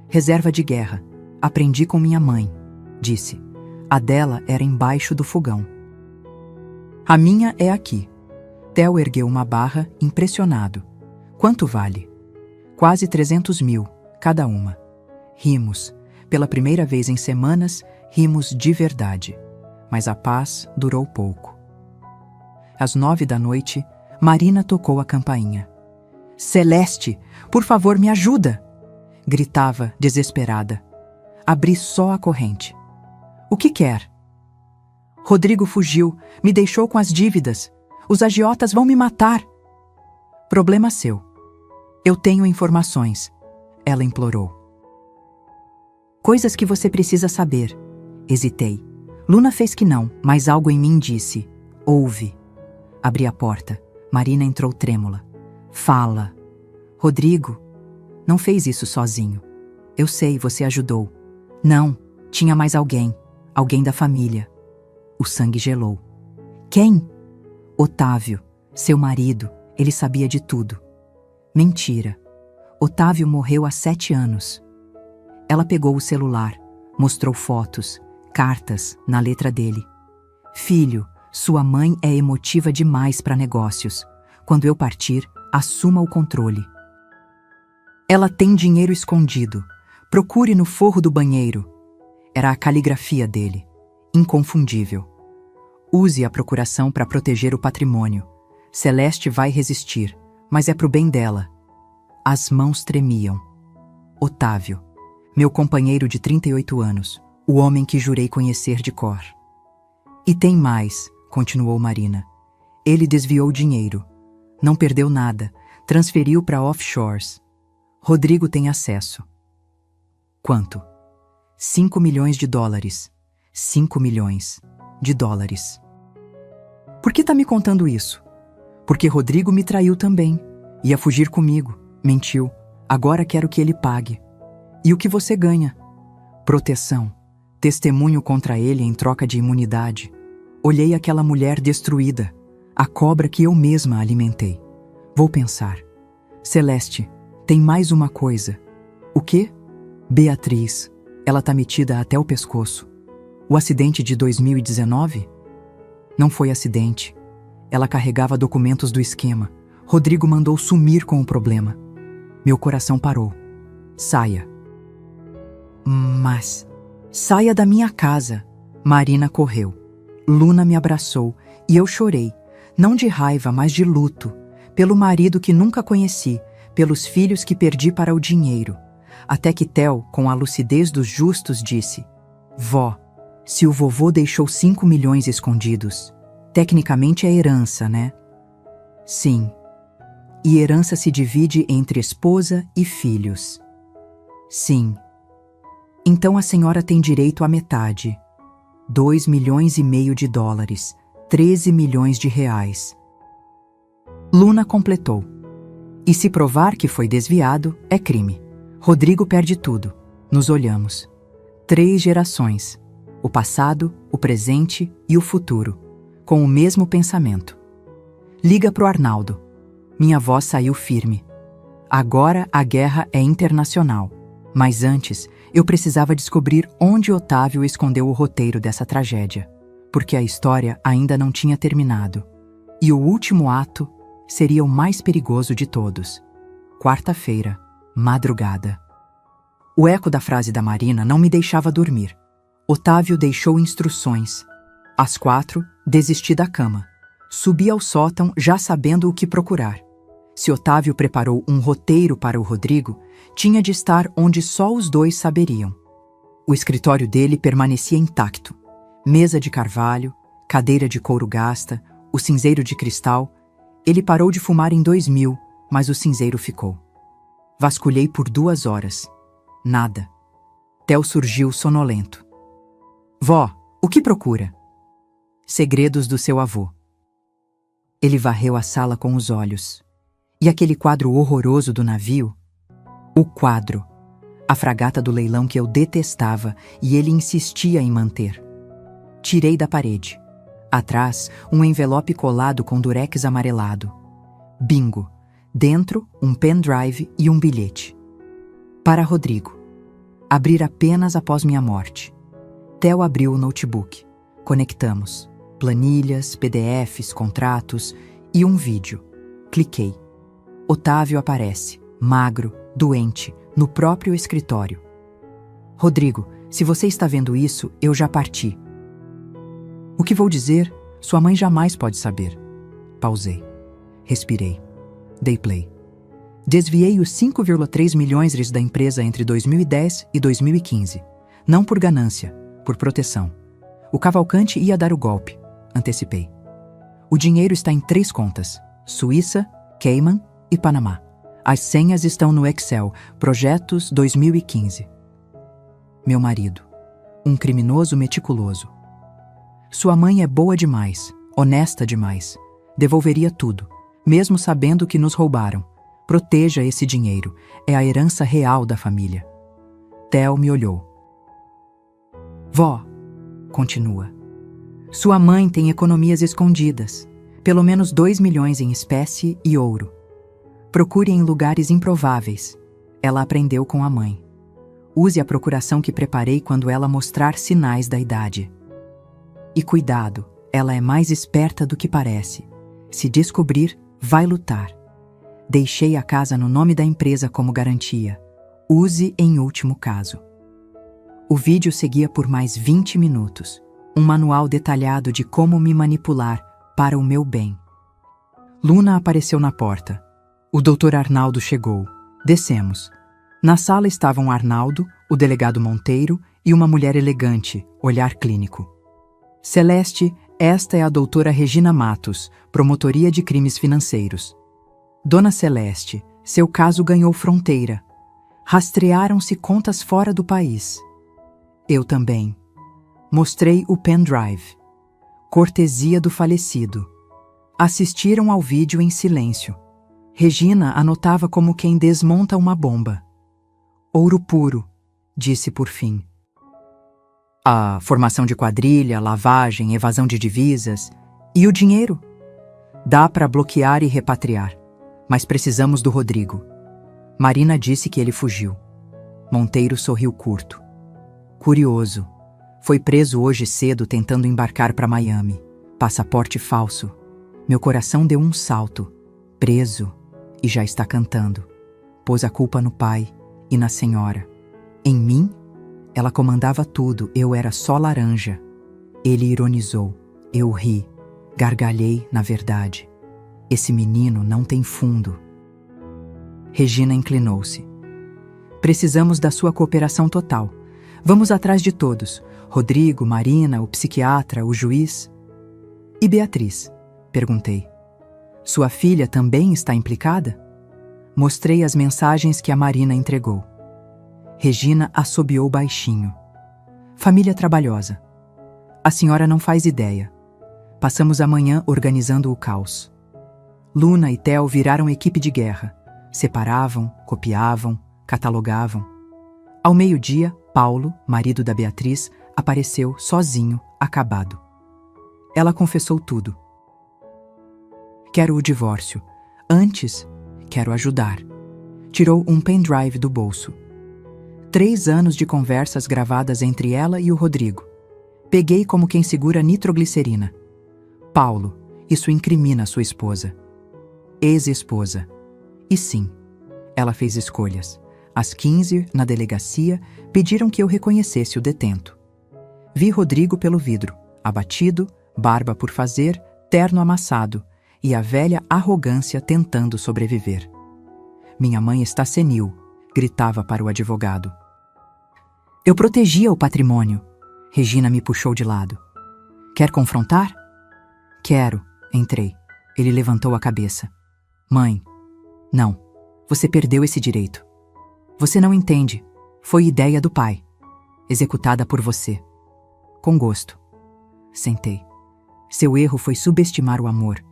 Reserva de guerra. Aprendi com minha mãe, disse. A dela era embaixo do fogão. A minha é aqui. Theo ergueu uma barra, impressionado. Quanto vale? Quase 300 mil, cada uma. Rimos. Pela primeira vez em semanas, rimos de verdade. Mas a paz durou pouco. Às 9 da noite, Marina tocou a campainha. Celeste, por favor, me ajuda! Gritava, desesperada. Abri só a corrente. O que quer? Rodrigo fugiu, me deixou com as dívidas. Os agiotas vão me matar. Problema seu. Eu tenho informações, ela implorou. Coisas que você precisa saber. Hesitei. Luna fez que não, mas algo em mim disse. Ouve. Abri a porta. Marina entrou trêmula. Fala. Rodrigo não fez isso sozinho. Eu sei, você ajudou. Não, tinha mais alguém. Alguém da família. O sangue gelou. Quem? Otávio, seu marido. Ele sabia de tudo. Mentira. Otávio morreu há 7 anos. Ela pegou o celular, mostrou fotos, cartas na letra dele. Filho, sua mãe é emotiva demais para negócios. Quando eu partir, assuma o controle. Ela tem dinheiro escondido. Procure no forro do banheiro. Era a caligrafia dele. Inconfundível. Use a procuração para proteger o patrimônio. Celeste vai resistir, mas é pro bem dela. As mãos tremiam. Otávio, meu companheiro de 38 anos, o homem que jurei conhecer de cor. E tem mais, continuou Marina. Ele desviou dinheiro. Não perdeu nada, transferiu para offshores. Rodrigo tem acesso. Quanto? 5 milhões de dólares. 5 milhões de dólares. Por que tá me contando isso? Porque Rodrigo me traiu também. Ia fugir comigo. Mentiu. Agora quero que ele pague. E o que você ganha? Proteção. Testemunho contra ele em troca de imunidade. Olhei aquela mulher destruída. A cobra que eu mesma alimentei. Vou pensar. Celeste, tem mais uma coisa. O quê? Beatriz. Ela tá metida até o pescoço. O acidente de 2019? Não foi acidente. Ela carregava documentos do esquema. Rodrigo mandou sumir com o problema. Meu coração parou. Saia. Mas... saia da minha casa. Marina correu. Luna me abraçou e eu chorei. Não de raiva, mas de luto. Pelo marido que nunca conheci. Pelos filhos que perdi para o dinheiro. Até que Theo, com a lucidez dos justos, disse: Vó, se o vovô deixou 5 milhões escondidos, tecnicamente é herança, né? Sim. E herança se divide entre esposa e filhos. Sim. Então a senhora tem direito à metade. 2,5 milhões de dólares. 13 milhões de reais. Luna completou. E se provar que foi desviado, é crime. Rodrigo perde tudo. Nos olhamos. 3 gerações. O passado, o presente e o futuro. Com o mesmo pensamento. Liga pro Arnaldo. Minha voz saiu firme. Agora a guerra é internacional. Mas antes, eu precisava descobrir onde Otávio escondeu o roteiro dessa tragédia. Porque a história ainda não tinha terminado. E o último ato seria o mais perigoso de todos. Quarta-feira, madrugada. O eco da frase da Marina não me deixava dormir. Otávio deixou instruções. Às 4, desisti da cama. Subi ao sótão já sabendo o que procurar. Se Otávio preparou um roteiro para o Rodrigo, tinha de estar onde só os dois saberiam. O escritório dele permanecia intacto. Mesa de carvalho, cadeira de couro gasta, o cinzeiro de cristal. Ele parou de fumar em 2000, mas o cinzeiro ficou. Vasculhei por 2 horas. Nada. Theo surgiu sonolento. Vó, o que procura? Segredos do seu avô. Ele varreu a sala com os olhos. E aquele quadro horroroso do navio? O quadro. A fragata do leilão que eu detestava e ele insistia em manter. Tirei da parede. Atrás, um envelope colado com durex amarelado. Bingo. Dentro, um pendrive e um bilhete. Para Rodrigo. Abrir apenas após minha morte. Theo abriu o notebook. Conectamos. Planilhas, PDFs, contratos e um vídeo. Cliquei. Otávio aparece, magro, doente, no próprio escritório. Rodrigo, se você está vendo isso, eu já parti. O que vou dizer, sua mãe jamais pode saber. Pausei. Respirei. Dei play. Desviei os 5,3 milhões da empresa entre 2010 e 2015. Não por ganância, por proteção. O Cavalcante ia dar o golpe. Antecipei. O dinheiro está em 3 contas: Suíça, Cayman e Panamá. As senhas estão no Excel, Projetos 2015. Meu marido. Um criminoso meticuloso. Sua mãe é boa demais, honesta demais. Devolveria tudo, mesmo sabendo que nos roubaram. Proteja esse dinheiro. É a herança real da família. Theo me olhou. Vó, continua. Sua mãe tem economias escondidas. Pelo menos 2 milhões em espécie e ouro. Procure em lugares improváveis. Ela aprendeu com a mãe. Use a procuração que preparei quando ela mostrar sinais da idade. E cuidado, ela é mais esperta do que parece. Se descobrir, vai lutar. Deixei a casa no nome da empresa como garantia. Use em último caso. O vídeo seguia por mais 20 minutos. Um manual detalhado de como me manipular para o meu bem. Luna apareceu na porta. O Dr. Arnaldo chegou. Descemos. Na sala estavam Arnaldo, o delegado Monteiro e uma mulher elegante, olhar clínico. Celeste, esta é a doutora Regina Matos, Promotoria de Crimes Financeiros. Dona Celeste, seu caso ganhou fronteira. Rastrearam-se contas fora do país. Eu também. Mostrei o pendrive. Cortesia do falecido. Assistiram ao vídeo em silêncio. Regina anotava como quem desmonta uma bomba. Ouro puro, disse por fim. A formação de quadrilha, lavagem, evasão de divisas. E o dinheiro? Dá para bloquear e repatriar. Mas precisamos do Rodrigo. Marina disse que ele fugiu. Monteiro sorriu curto. Curioso. Foi preso hoje cedo tentando embarcar para Miami. Passaporte falso. Meu coração deu um salto. Preso. E já está cantando. Pôs a culpa no pai e na senhora. Em mim, ela comandava tudo, eu era só laranja. Ele ironizou. Eu ri. Gargalhei, na verdade. Esse menino não tem fundo. Regina inclinou-se. Precisamos da sua cooperação total. Vamos atrás de todos. Rodrigo, Marina, o psiquiatra, o juiz. E Beatriz? Perguntei. Sua filha também está implicada? Mostrei as mensagens que a Marina entregou. Regina assobiou baixinho. Família trabalhosa. A senhora não faz ideia. Passamos a manhã organizando o caos. Luna e Theo viraram equipe de guerra. Separavam, copiavam, catalogavam. Ao meio-dia, Paulo, marido da Beatriz, apareceu sozinho, acabado. Ela confessou tudo. Quero o divórcio. Antes, quero ajudar. Tirou um pendrive do bolso. 3 anos de conversas gravadas entre ela e o Rodrigo. Peguei como quem segura nitroglicerina. Paulo, Isso incrimina sua esposa. Ex-esposa. E sim, ela fez escolhas. Às 15, na delegacia, pediram que eu reconhecesse o detento. Vi Rodrigo pelo vidro, abatido, barba por fazer, terno amassado, e a velha arrogância tentando sobreviver. Minha mãe está senil, gritava para o advogado. Eu protegia o patrimônio. Regina me puxou de lado. Quer confrontar? Quero, entrei. Ele levantou a cabeça. Mãe, não, você perdeu esse direito. Você não entende. Foi ideia do pai. Executada por você. Com gosto. Sentei. Seu erro foi subestimar o amor.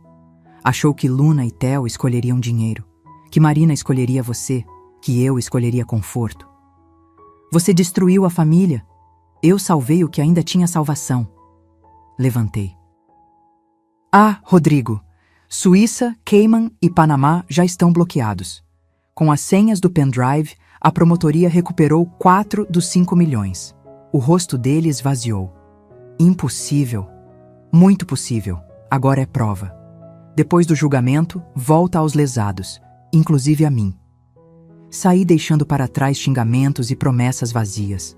Achou que Luna e Theo escolheriam dinheiro, que Marina escolheria você, que eu escolheria conforto. Você destruiu a família. Eu salvei o que ainda tinha salvação. Levantei. Ah, Rodrigo, Suíça, Cayman e Panamá já estão bloqueados. Com as senhas do pendrive, a promotoria recuperou 4 dos 5 milhões. O rosto dele esvaziou. Impossível. Muito possível. Agora é prova. Depois do julgamento, volta aos lesados, inclusive a mim. Saí deixando para trás xingamentos e promessas vazias.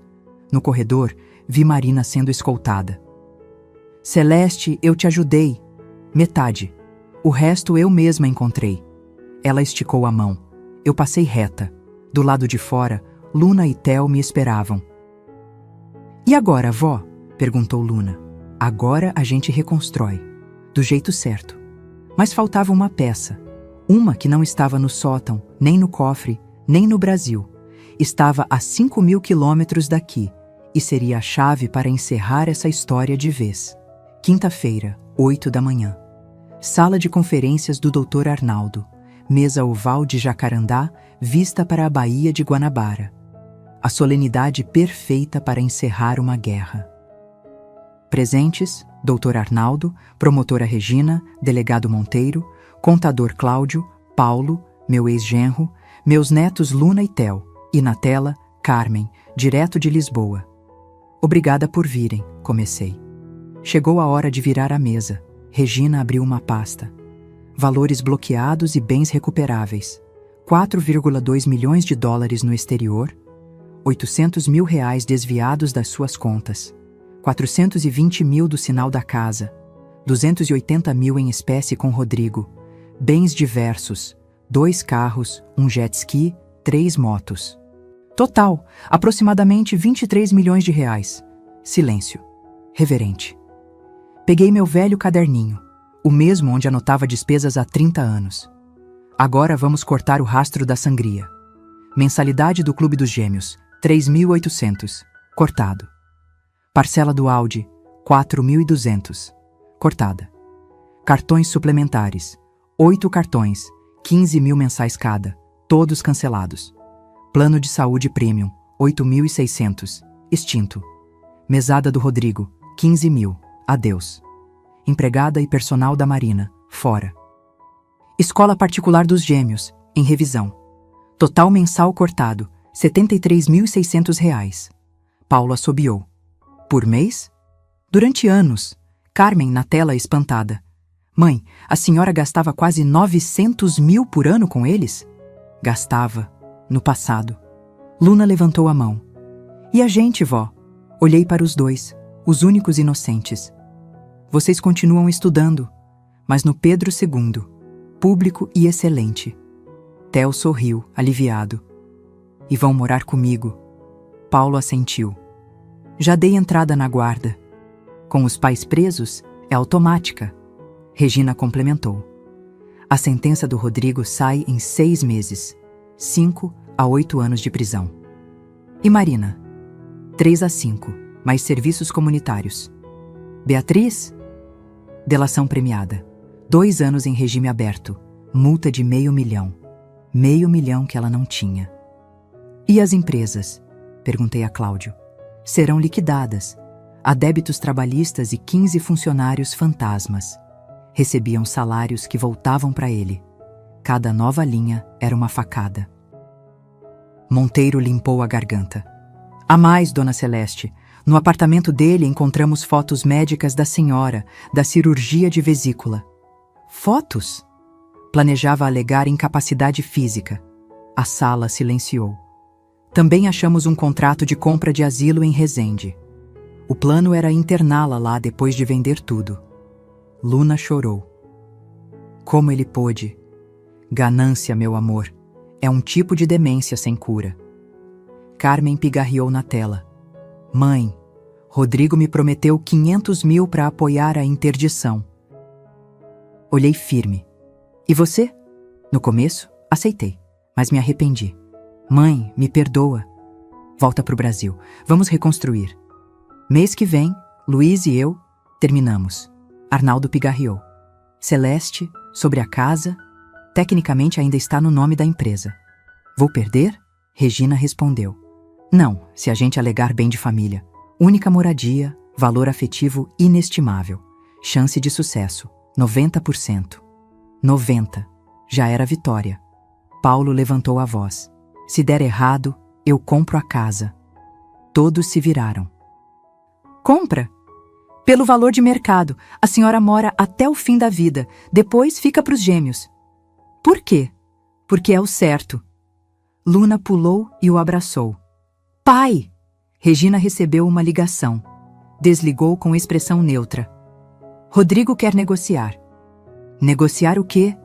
No corredor, vi Marina sendo escoltada. Celeste, eu te ajudei. Metade. O resto eu mesma encontrei. Ela esticou a mão. Eu passei reta. Do lado de fora, Luna e Theo me esperavam. E agora, vó? Perguntou Luna. Agora a gente reconstrói. Do jeito certo. Mas faltava uma peça. Uma que não estava no sótão, nem no cofre, nem no Brasil. Estava a 5.000 quilômetros daqui e seria a chave para encerrar essa história de vez. Quinta-feira, 8 da manhã. Sala de conferências do Dr. Arnaldo. Mesa oval de jacarandá, vista para a Baía de Guanabara. A solenidade perfeita para encerrar uma guerra. Presentes, Dr. Arnaldo, promotora Regina, delegado Monteiro, contador Cláudio, Paulo, meu ex-genro, meus netos Luna e Theo, e na tela, Carmen, direto de Lisboa. Obrigada por virem, comecei. Chegou a hora de virar a mesa. Regina abriu uma pasta. Valores bloqueados e bens recuperáveis. 4,2 milhões de dólares no exterior, 800 mil reais desviados das suas contas, 420 mil do sinal da casa, 280 mil em espécie com Rodrigo, bens diversos, 2 carros, um jet ski, 3 motos. Total, aproximadamente 23 milhões de reais. Silêncio. Reverente. Peguei meu velho caderninho, o mesmo onde anotava despesas há 30 anos. Agora vamos cortar o rastro da sangria. Mensalidade do Clube dos Gêmeos, 3.800. Cortado. Parcela do Audi, 4.200. Cortada. Cartões suplementares, 8 cartões, 15 mil mensais cada, todos cancelados. Plano de saúde premium, 8.600. Extinto. Mesada do Rodrigo, 15 mil. Adeus. Empregada e personal da Marina, fora. Escola particular dos Gêmeos, em revisão. Total mensal cortado, R$ 73.600. Paulo assobiou. Por mês? Durante anos. Carmen na tela espantada. Mãe, a senhora gastava quase 900 mil por ano com eles? Gastava, no passado. Luna levantou a mão. E a gente, vó? Olhei para os dois, os únicos inocentes. Vocês continuam estudando, mas no Pedro II, público e excelente. Theo sorriu, aliviado. E vão morar comigo. Paulo assentiu. Já dei entrada na guarda. Com os pais presos, é automática. Regina complementou. A sentença do Rodrigo sai em 6 meses. 5 a 8 anos de prisão. E Marina? 3 a 5, mais serviços comunitários. Beatriz? Delação premiada. 2 anos em regime aberto. Multa de R$500 mil. R$500 mil que ela não tinha. E as empresas? Perguntei a Cláudio. Serão liquidadas. Há débitos trabalhistas e 15 funcionários fantasmas. Recebiam salários que voltavam para ele. Cada nova linha era uma facada. Monteiro limpou a garganta. Há mais, Dona Celeste. No apartamento dele encontramos fotos médicas da senhora, da cirurgia de vesícula. Fotos? Planejava alegar incapacidade física. A sala silenciou. Também achamos um contrato de compra de asilo em Resende. O plano era interná-la lá depois de vender tudo. Luna chorou. Como ele pôde? Ganância, meu amor. É um tipo de demência sem cura. Carmen pigarreou na tela. Mãe, Rodrigo me prometeu 500 mil para apoiar a interdição. Olhei firme. E você? No começo, aceitei, mas me arrependi. Mãe, me perdoa. Volta pro Brasil. Vamos reconstruir. Mês que vem, Luiz e eu terminamos. Arnaldo pigarreou. Celeste, sobre a casa, tecnicamente ainda está no nome da empresa. Vou perder? Regina respondeu. Não, se a gente alegar bem de família. Única moradia, valor afetivo inestimável. Chance de sucesso, 90%. 90%. Já era vitória. Paulo levantou a voz. Se der errado, eu compro a casa. Todos se viraram. Compra? Pelo valor de mercado, a senhora mora até o fim da vida, depois fica para os gêmeos. Por quê? Porque é o certo. Luna pulou e o abraçou. Pai! Regina recebeu uma ligação. Desligou com expressão neutra. Rodrigo quer negociar. Negociar o quê?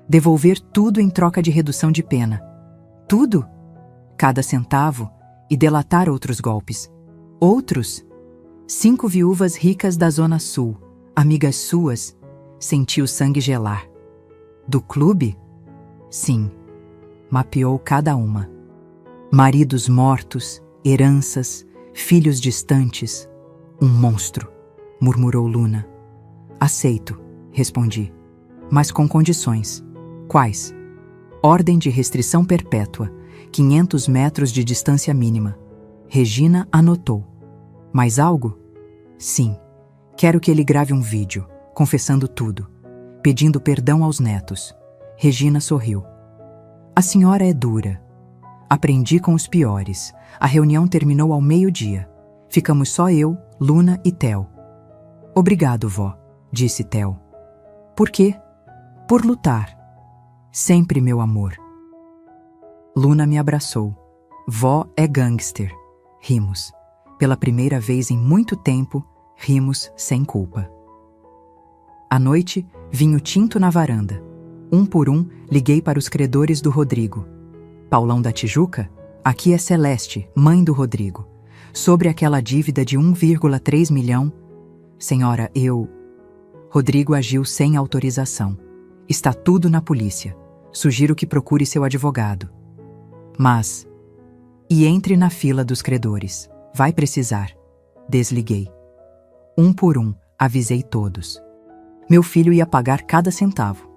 Devolver tudo em troca de redução de pena. Tudo? Cada centavo e delatar outros golpes. Outros? 5 viúvas ricas da Zona Sul, amigas suas, senti o sangue gelar. Do clube? Sim. Mapeou cada uma. Maridos mortos, heranças, filhos distantes. Um monstro, murmurou Luna. Aceito, respondi. Mas com condições. Quais? Ordem de restrição perpétua, 500 metros de distância mínima. Regina anotou. Mais algo? Sim. Quero que ele grave um vídeo, confessando tudo, pedindo perdão aos netos. Regina sorriu. A senhora é dura. Aprendi com os piores. A reunião terminou ao meio-dia. Ficamos só eu, Luna e Theo. Obrigado, vó, disse Theo. Por quê? Por lutar. Sempre, meu amor. Luna me abraçou. Vó é gangster. Rimos. Pela primeira vez em muito tempo, rimos sem culpa. À noite, vinho tinto na varanda. Um por um, liguei para os credores do Rodrigo. Paulão da Tijuca? Aqui é Celeste, mãe do Rodrigo. Sobre aquela dívida de 1,3 milhão. Senhora, Rodrigo agiu sem autorização. Está tudo na polícia. Sugiro que procure seu advogado. Mas... E entre na fila dos credores. Vai precisar. Desliguei. Um por um, avisei todos. Meu filho ia pagar cada centavo.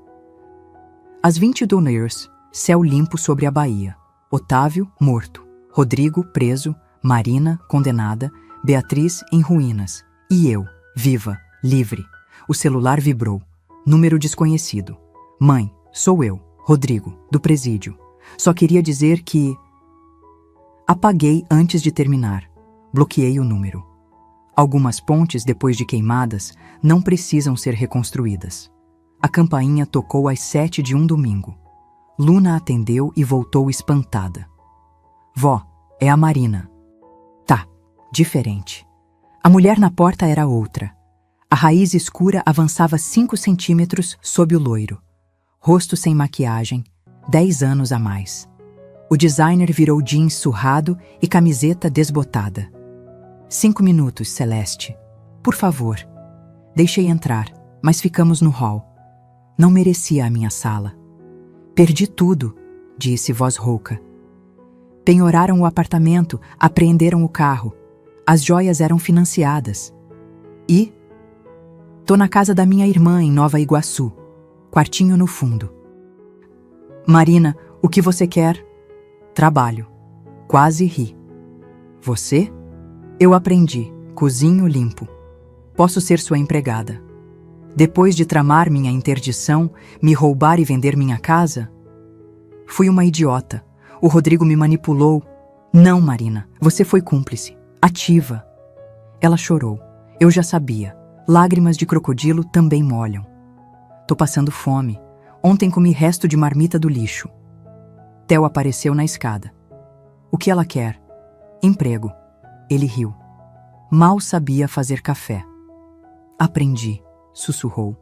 Às 22h, céu limpo sobre a Bahia. Otávio, morto. Rodrigo, preso. Marina, condenada. Beatriz, em ruínas. E eu, viva, livre. O celular vibrou. Número desconhecido. Mãe, sou eu, Rodrigo, do presídio. Só queria dizer que... Apaguei antes de terminar. Bloqueei o número. Algumas pontes, depois de queimadas, não precisam ser reconstruídas. A campainha tocou às 7 de um domingo. Luna atendeu e voltou espantada. Vó, é a Marina. Tá, diferente. A mulher na porta era outra. A raiz escura avançava 5 centímetros sob o loiro. Rosto sem maquiagem, 10 anos a mais. O designer virou jeans surrado e camiseta desbotada. 5 minutos, Celeste. Por favor. Deixei entrar, mas ficamos no hall. Não merecia a minha sala. Perdi tudo, disse voz rouca. Penhoraram o apartamento, apreenderam o carro. As joias eram financiadas. E? Tô na casa da minha irmã em Nova Iguaçu. Quartinho no fundo. Marina, o que você quer? Trabalho. Quase ri. Você? Eu aprendi. Cozinho limpo. Posso ser sua empregada. Depois de tramar minha interdição, me roubar e vender minha casa? Fui uma idiota. O Rodrigo me manipulou. Não, Marina, você foi cúmplice. Ativa. Ela chorou. Eu já sabia. Lágrimas de crocodilo também molham. Tô passando fome. Ontem comi resto de marmita do lixo. Theo apareceu na escada. O que ela quer? Emprego. Ele riu. Mal sabia fazer café. Aprendi, sussurrou.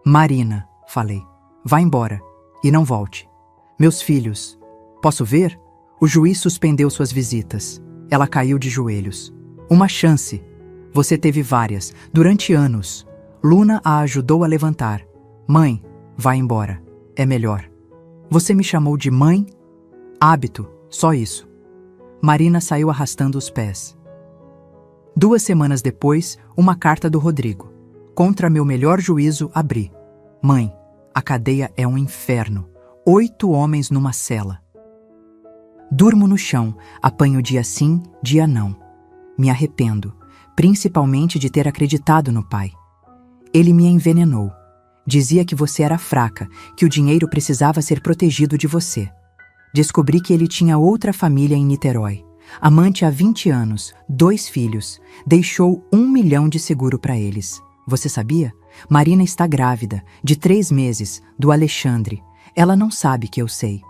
Marina, falei. Vá embora. E não volte. Meus filhos. Posso ver? O juiz suspendeu suas visitas. Ela caiu de joelhos. Uma chance. Você teve várias, durante anos. Luna a ajudou a levantar. Mãe, vá embora. É melhor. Você me chamou de mãe? Hábito, só isso. Marina saiu arrastando os pés. 2 semanas depois, uma carta do Rodrigo. Contra meu melhor juízo, abri. Mãe, a cadeia é um inferno. 8 homens numa cela. Durmo no chão, apanho dia sim, dia não. Me arrependo, principalmente de ter acreditado no pai. Ele me envenenou. Dizia que você era fraca, que o dinheiro precisava ser protegido de você. Descobri que ele tinha outra família em Niterói. Amante há 20 anos, 2 filhos. Deixou 1 milhão de seguro para eles. Você sabia? Marina está grávida, de 3 meses, do Alexandre. Ela não sabe que eu sei.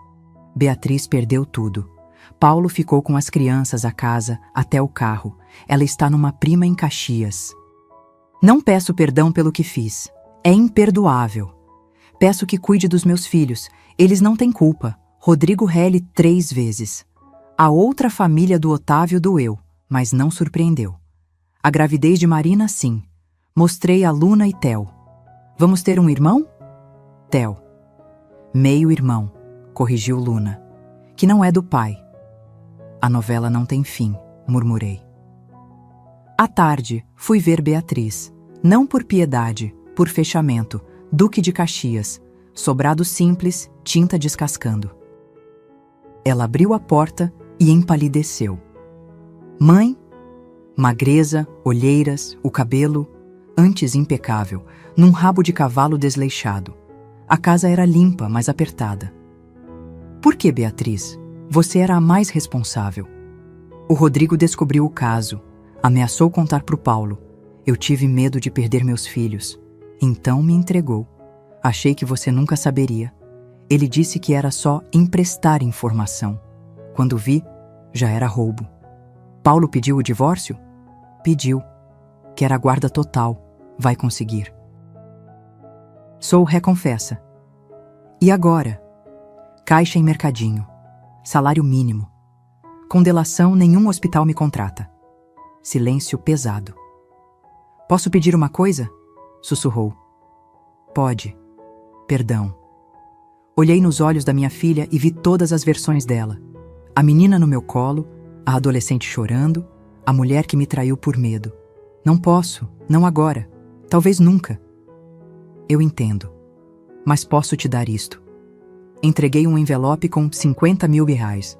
Beatriz perdeu tudo. Paulo ficou com as crianças, a casa, até o carro. Ela está numa prima em Caxias. Não peço perdão pelo que fiz. É imperdoável. Peço que cuide dos meus filhos. Eles não têm culpa. Rodrigo Relli 3 vezes. A outra família do Otávio doeu, mas não surpreendeu. A gravidez de Marina, sim. Mostrei a Luna e Theo. Vamos ter um irmão? Theo. Meio irmão, corrigiu Luna. Que não é do pai. A novela não tem fim, murmurei. À tarde, fui ver Beatriz. Não por piedade, por fechamento. Duque de Caxias. Sobrado simples, tinta descascando. Ela abriu a porta e empalideceu. Mãe? Magreza, olheiras, o cabelo, antes impecável, num rabo de cavalo desleixado. A casa era limpa, mas apertada. Por que, Beatriz? Você era a mais responsável. O Rodrigo descobriu o caso. Ameaçou contar pro Paulo. Eu tive medo de perder meus filhos. Então me entregou. Achei que você nunca saberia. Ele disse que era só emprestar informação. Quando vi, já era roubo. Paulo pediu o divórcio? Pediu. Quer a guarda total. Vai conseguir. Sou reconfessa. E agora? Caixa em mercadinho. Salário mínimo. Com delação, nenhum hospital me contrata. Silêncio pesado. Posso pedir uma coisa? Sussurrou. Pode. Perdão. Olhei nos olhos da minha filha e vi todas as versões dela. A menina no meu colo, a adolescente chorando, a mulher que me traiu por medo. Não posso, não agora, talvez nunca. Eu entendo, mas posso te dar isto. Entreguei um envelope com 50 mil reais.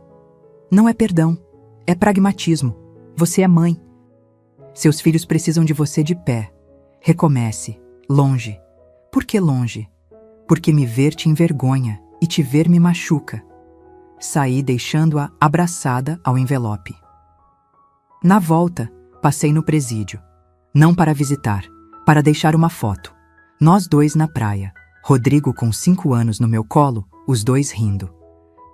Não é perdão, é pragmatismo. Você é mãe. Seus filhos precisam de você de pé. Recomece, longe. Por que longe? Porque me ver te envergonha e te ver me machuca. Saí deixando-a abraçada ao envelope. Na volta, passei no presídio. Não para visitar, para deixar uma foto. Nós 2 na praia. Rodrigo com 5 anos no meu colo, os 2 rindo.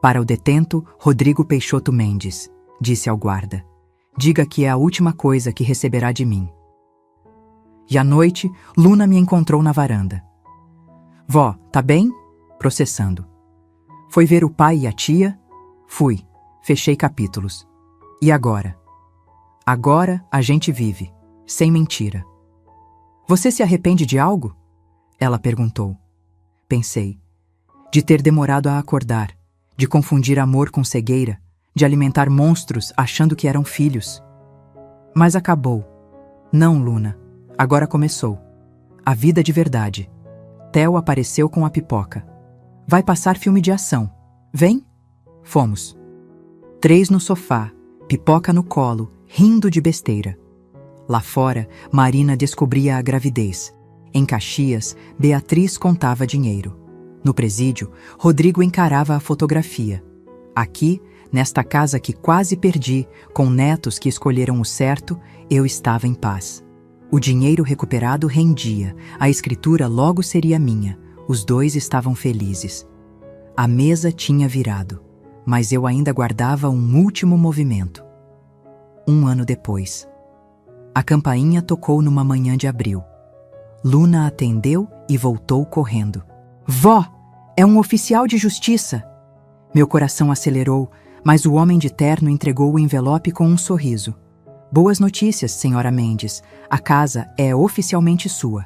Para o detento, Rodrigo Peixoto Mendes, disse ao guarda. Diga que é a última coisa que receberá de mim. E à noite, Luna me encontrou na varanda. Vó, tá bem? Processando. Foi ver o pai e a tia? Fui. Fechei capítulos. E agora? Agora a gente vive, sem mentira. Você se arrepende de algo? Ela perguntou. Pensei. De ter demorado a acordar, de confundir amor com cegueira, de alimentar monstros achando que eram filhos. Mas acabou. Não, Luna. Agora começou. A vida de verdade. Theo apareceu com a pipoca. Vai passar filme de ação. Vem? Fomos. 3 no sofá, pipoca no colo, rindo de besteira. Lá fora, Marina descobria a gravidez. Em Caxias, Beatriz contava dinheiro. No presídio, Rodrigo encarava a fotografia. Aqui, nesta casa que quase perdi, com netos que escolheram o certo, eu estava em paz. O dinheiro recuperado rendia, a escritura logo seria minha. Os dois estavam felizes. A mesa tinha virado, mas eu ainda guardava um último movimento. 1 ano depois. A campainha tocou numa manhã de abril. Luna atendeu e voltou correndo. Vó, é um oficial de justiça! Meu coração acelerou, mas o homem de terno entregou o envelope com um sorriso. Boas notícias, senhora Mendes. A casa é oficialmente sua.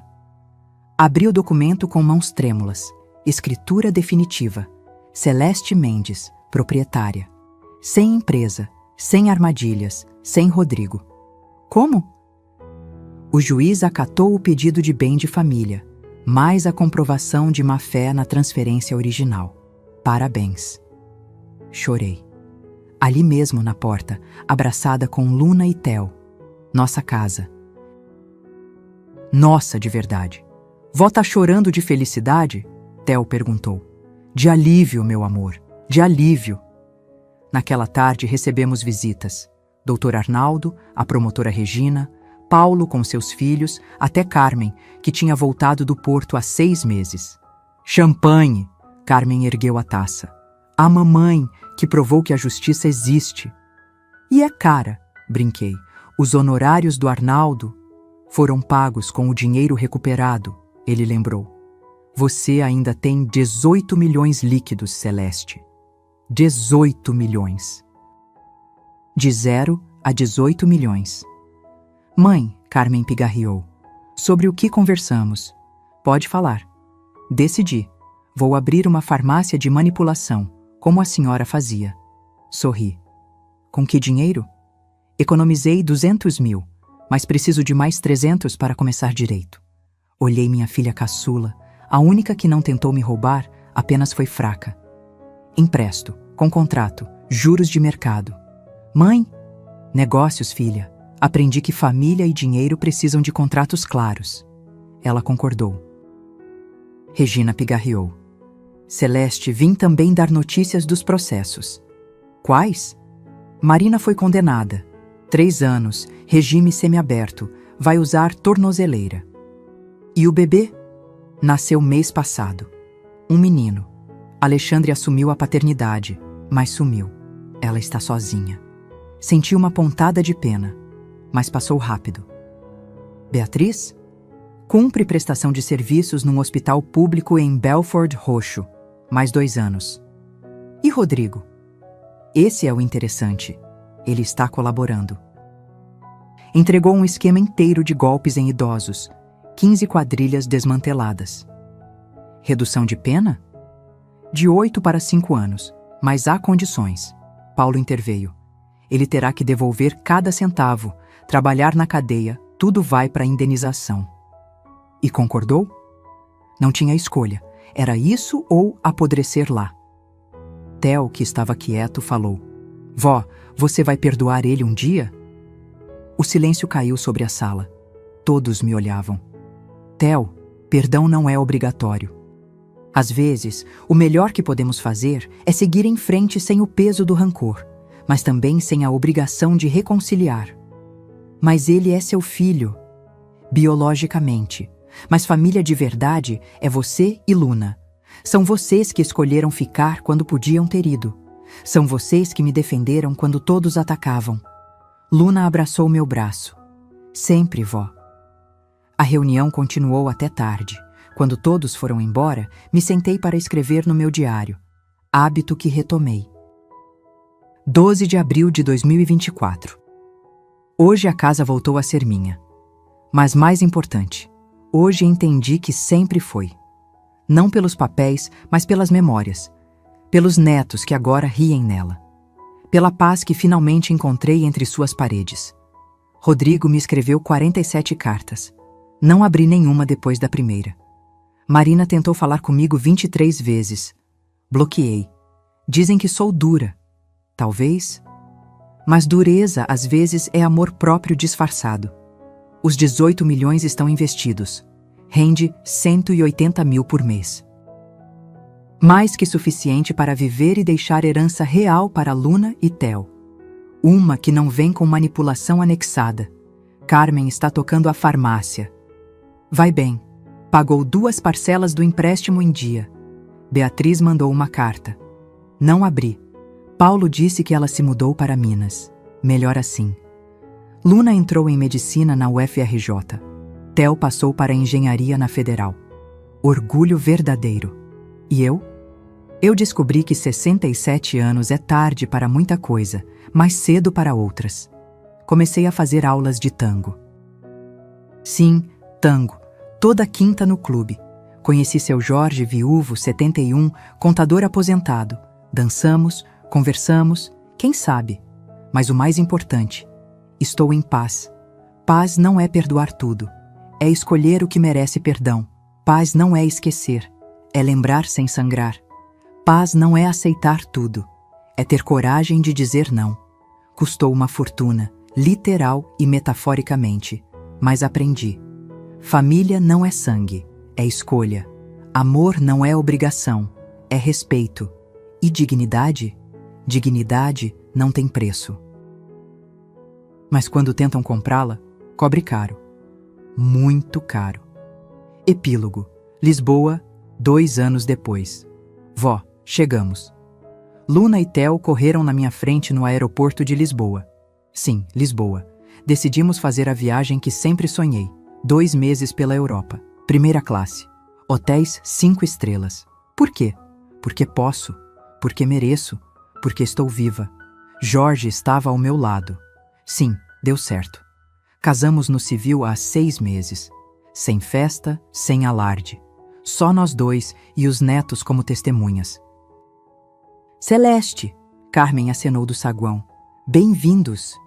Abri o documento com mãos trêmulas. Escritura definitiva. Celeste Mendes, proprietária. Sem empresa, sem armadilhas, sem Rodrigo. Como? O juiz acatou o pedido de bem de família, mais a comprovação de má-fé na transferência original. Parabéns. Chorei. Ali mesmo na porta, abraçada com Luna e Theo. Nossa casa. Nossa, de verdade. Vó tá chorando de felicidade? Theo perguntou. De alívio, meu amor, de alívio. Naquela tarde recebemos visitas. Doutor Arnaldo, a promotora Regina, Paulo com seus filhos, até Carmen, que tinha voltado do Porto há 6 meses. Champanhe! Carmen ergueu a taça. A mamãe, que provou que a justiça existe. E é cara, brinquei. Os honorários do Arnaldo foram pagos com o dinheiro recuperado, ele lembrou. Você ainda tem 18 milhões líquidos, Celeste. 18 milhões. De 0 a 18 milhões. Mãe, Carmen pigarreou. Sobre o que conversamos? Pode falar. Decidi. Vou abrir uma farmácia de manipulação, como a senhora fazia. Sorri. Com que dinheiro? Economizei 200 mil, mas preciso de mais 300 para começar direito. Olhei minha filha caçula. A única que não tentou me roubar apenas foi fraca. Empresto, com contrato, juros de mercado. Mãe? Negócios, filha. Aprendi que família e dinheiro precisam de contratos claros. Ela concordou. Regina pigarreou. Celeste, vim também dar notícias dos processos. Quais? Marina foi condenada. 3 anos, regime semiaberto, vai usar tornozeleira. E o bebê? Nasceu mês passado. Um menino. Alexandre assumiu a paternidade, mas sumiu. Ela está sozinha. Senti uma pontada de pena, mas passou rápido. Beatriz? Cumpre prestação de serviços num hospital público em Belford Roxo. Mais 2 anos. E Rodrigo? Esse é o interessante. Ele está colaborando. Entregou um esquema inteiro de golpes em idosos. 15 quadrilhas desmanteladas. Redução de pena? De 8 para 5 anos, mas há condições. Paulo interveio. Ele terá que devolver cada centavo, trabalhar na cadeia, tudo vai para a indenização. E concordou? Não tinha escolha. Era isso ou apodrecer lá. Theo, que estava quieto, falou. Vó, você vai perdoar ele um dia? O silêncio caiu sobre a sala. Todos me olhavam. Theo, perdão não é obrigatório. Às vezes, o melhor que podemos fazer é seguir em frente sem o peso do rancor, mas também sem a obrigação de reconciliar. Mas ele é seu filho, biologicamente. Mas família de verdade é você e Luna. São vocês que escolheram ficar quando podiam ter ido. São vocês que me defenderam quando todos atacavam. Luna abraçou meu braço. Sempre, vó. A reunião continuou até tarde. Quando todos foram embora, me sentei para escrever no meu diário. Hábito que retomei. 12 de abril de 2024. Hoje a casa voltou a ser minha. Mas mais importante, hoje entendi que sempre foi. Não pelos papéis, mas pelas memórias. Pelos netos que agora riem nela. Pela paz que finalmente encontrei entre suas paredes. Rodrigo me escreveu 47 cartas. Não abri nenhuma depois da primeira. Marina tentou falar comigo 23 vezes. Bloqueei. Dizem que sou dura. Talvez. Mas dureza, às vezes, é amor próprio disfarçado. Os 18 milhões estão investidos. Rende 180 mil por mês. Mais que suficiente para viver e deixar herança real para Luna e Theo. Uma que não vem com manipulação anexada. Carmen está tocando a farmácia. Vai bem. Pagou 2 parcelas do empréstimo em dia. Beatriz mandou uma carta. Não abri. Paulo disse que ela se mudou para Minas. Melhor assim. Luna entrou em medicina na UFRJ. Theo passou para engenharia na Federal. Orgulho verdadeiro. E eu? Eu descobri que 67 anos é tarde para muita coisa, mas cedo para outras. Comecei a fazer aulas de tango. Sim, tango. Toda quinta no clube. Conheci seu Jorge, viúvo, 71, contador aposentado. Dançamos, conversamos, quem sabe? Mas o mais importante, estou em paz. Paz não é perdoar tudo. É escolher o que merece perdão. Paz não é esquecer. É lembrar sem sangrar. Paz não é aceitar tudo. É ter coragem de dizer não. Custou uma fortuna, literal e metaforicamente. Mas aprendi. Família não é sangue, é escolha. Amor não é obrigação, é respeito. E dignidade? Dignidade não tem preço. Mas quando tentam comprá-la, cobre caro. Muito caro. Epílogo. Lisboa, 2 anos depois. Vó, chegamos. Luna e Theo correram na minha frente no aeroporto de Lisboa. Sim, Lisboa. Decidimos fazer a viagem que sempre sonhei. 2 meses pela Europa. Primeira classe. Hotéis 5 estrelas. Por quê? Porque posso. Porque mereço. Porque estou viva. Jorge estava ao meu lado. Sim, deu certo. Casamos no civil há 6 meses. Sem festa, sem alarde. Só nós 2 e os netos como testemunhas. Celeste! Carmen acenou do saguão. Bem-vindos!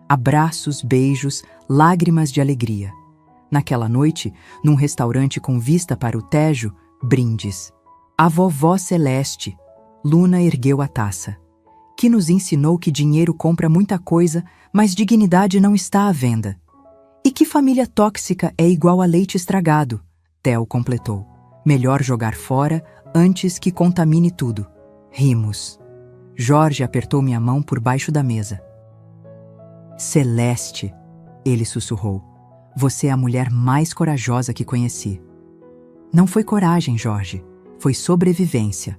Abraços, beijos, lágrimas de alegria. Naquela noite, num restaurante com vista para o Tejo, brindes. A vovó Celeste. Luna ergueu a taça. Que nos ensinou que dinheiro compra muita coisa, mas dignidade não está à venda. E que família tóxica é igual a leite estragado, Theo completou. Melhor jogar fora antes que contamine tudo. Rimos. Jorge apertou minha mão por baixo da mesa. Celeste, ele sussurrou. Você é a mulher mais corajosa que conheci. Não foi coragem, Jorge. Foi sobrevivência.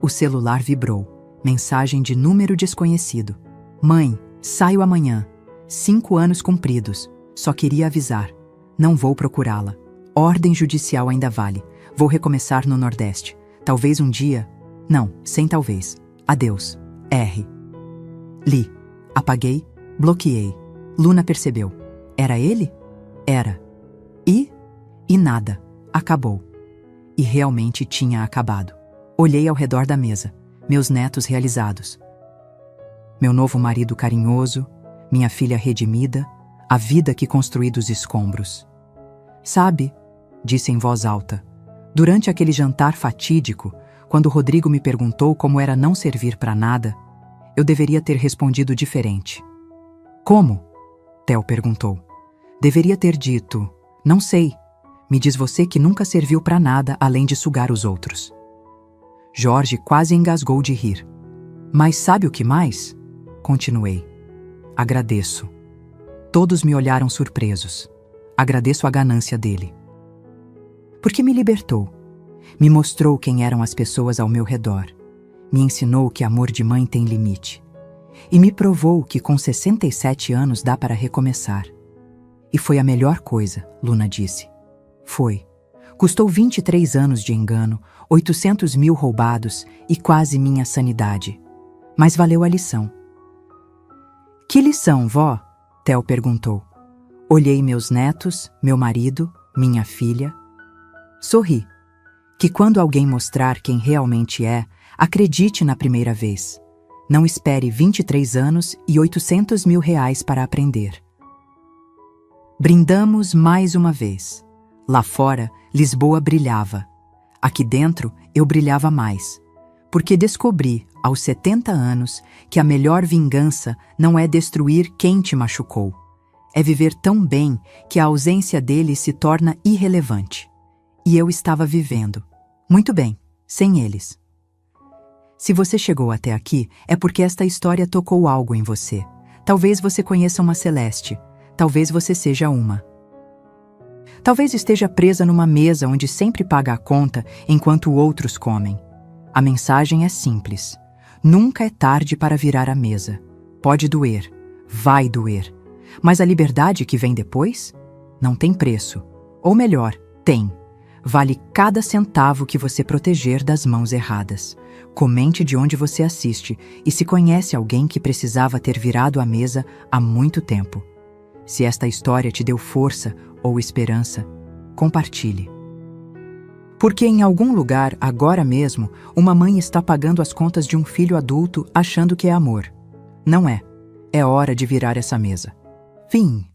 O celular vibrou. Mensagem de número desconhecido. Mãe, saio amanhã. 5 anos cumpridos. Só queria avisar. Não vou procurá-la. Ordem judicial ainda vale. Vou recomeçar no Nordeste. Talvez um dia... Não, sem talvez. Adeus. R. Li. Apaguei. Bloqueei. Luna percebeu. Era ele? Era. E nada. Acabou. E realmente tinha acabado. Olhei ao redor da mesa. Meus netos realizados. Meu novo marido carinhoso. Minha filha redimida. A vida que construí dos escombros. Sabe, disse em voz alta, durante aquele jantar fatídico, quando Rodrigo me perguntou como era não servir para nada, eu deveria ter respondido diferente. Como? Theo perguntou. Deveria ter dito, não sei. Me diz você que nunca serviu para nada além de sugar os outros. Jorge quase engasgou de rir. Mas sabe o que mais? Continuei. Agradeço. Todos me olharam surpresos. Agradeço a ganância dele. Porque me libertou. Me mostrou quem eram as pessoas ao meu redor. Me ensinou que amor de mãe tem limite. E me provou que com 67 anos dá para recomeçar. E foi a melhor coisa, Luna disse. Foi. Custou 23 anos de engano, 800 mil roubados e quase minha sanidade. Mas valeu a lição. Que lição, vó? Theo perguntou. Olhei meus netos, meu marido, minha filha. Sorri. Que quando alguém mostrar quem realmente é, acredite na primeira vez. Não espere 23 anos e 800 mil reais para aprender. Brindamos mais uma vez. Lá fora, Lisboa brilhava. Aqui dentro, eu brilhava mais. Porque descobri, aos 70 anos, que a melhor vingança não é destruir quem te machucou. É viver tão bem que a ausência dele se torna irrelevante. E eu estava vivendo. Muito bem, sem eles. Se você chegou até aqui, é porque esta história tocou algo em você. Talvez você conheça uma Celeste. Talvez você seja uma. Talvez esteja presa numa mesa onde sempre paga a conta enquanto outros comem. A mensagem é simples. Nunca é tarde para virar a mesa. Pode doer, vai doer. Mas a liberdade que vem depois? Não tem preço. Ou melhor, tem. Vale cada centavo que você proteger das mãos erradas. Comente de onde você assiste e se conhece alguém que precisava ter virado a mesa há muito tempo. Se esta história te deu força ou esperança, compartilhe. Porque em algum lugar, agora mesmo, uma mãe está pagando as contas de um filho adulto achando que é amor. Não é. É hora de virar essa mesa. Fim.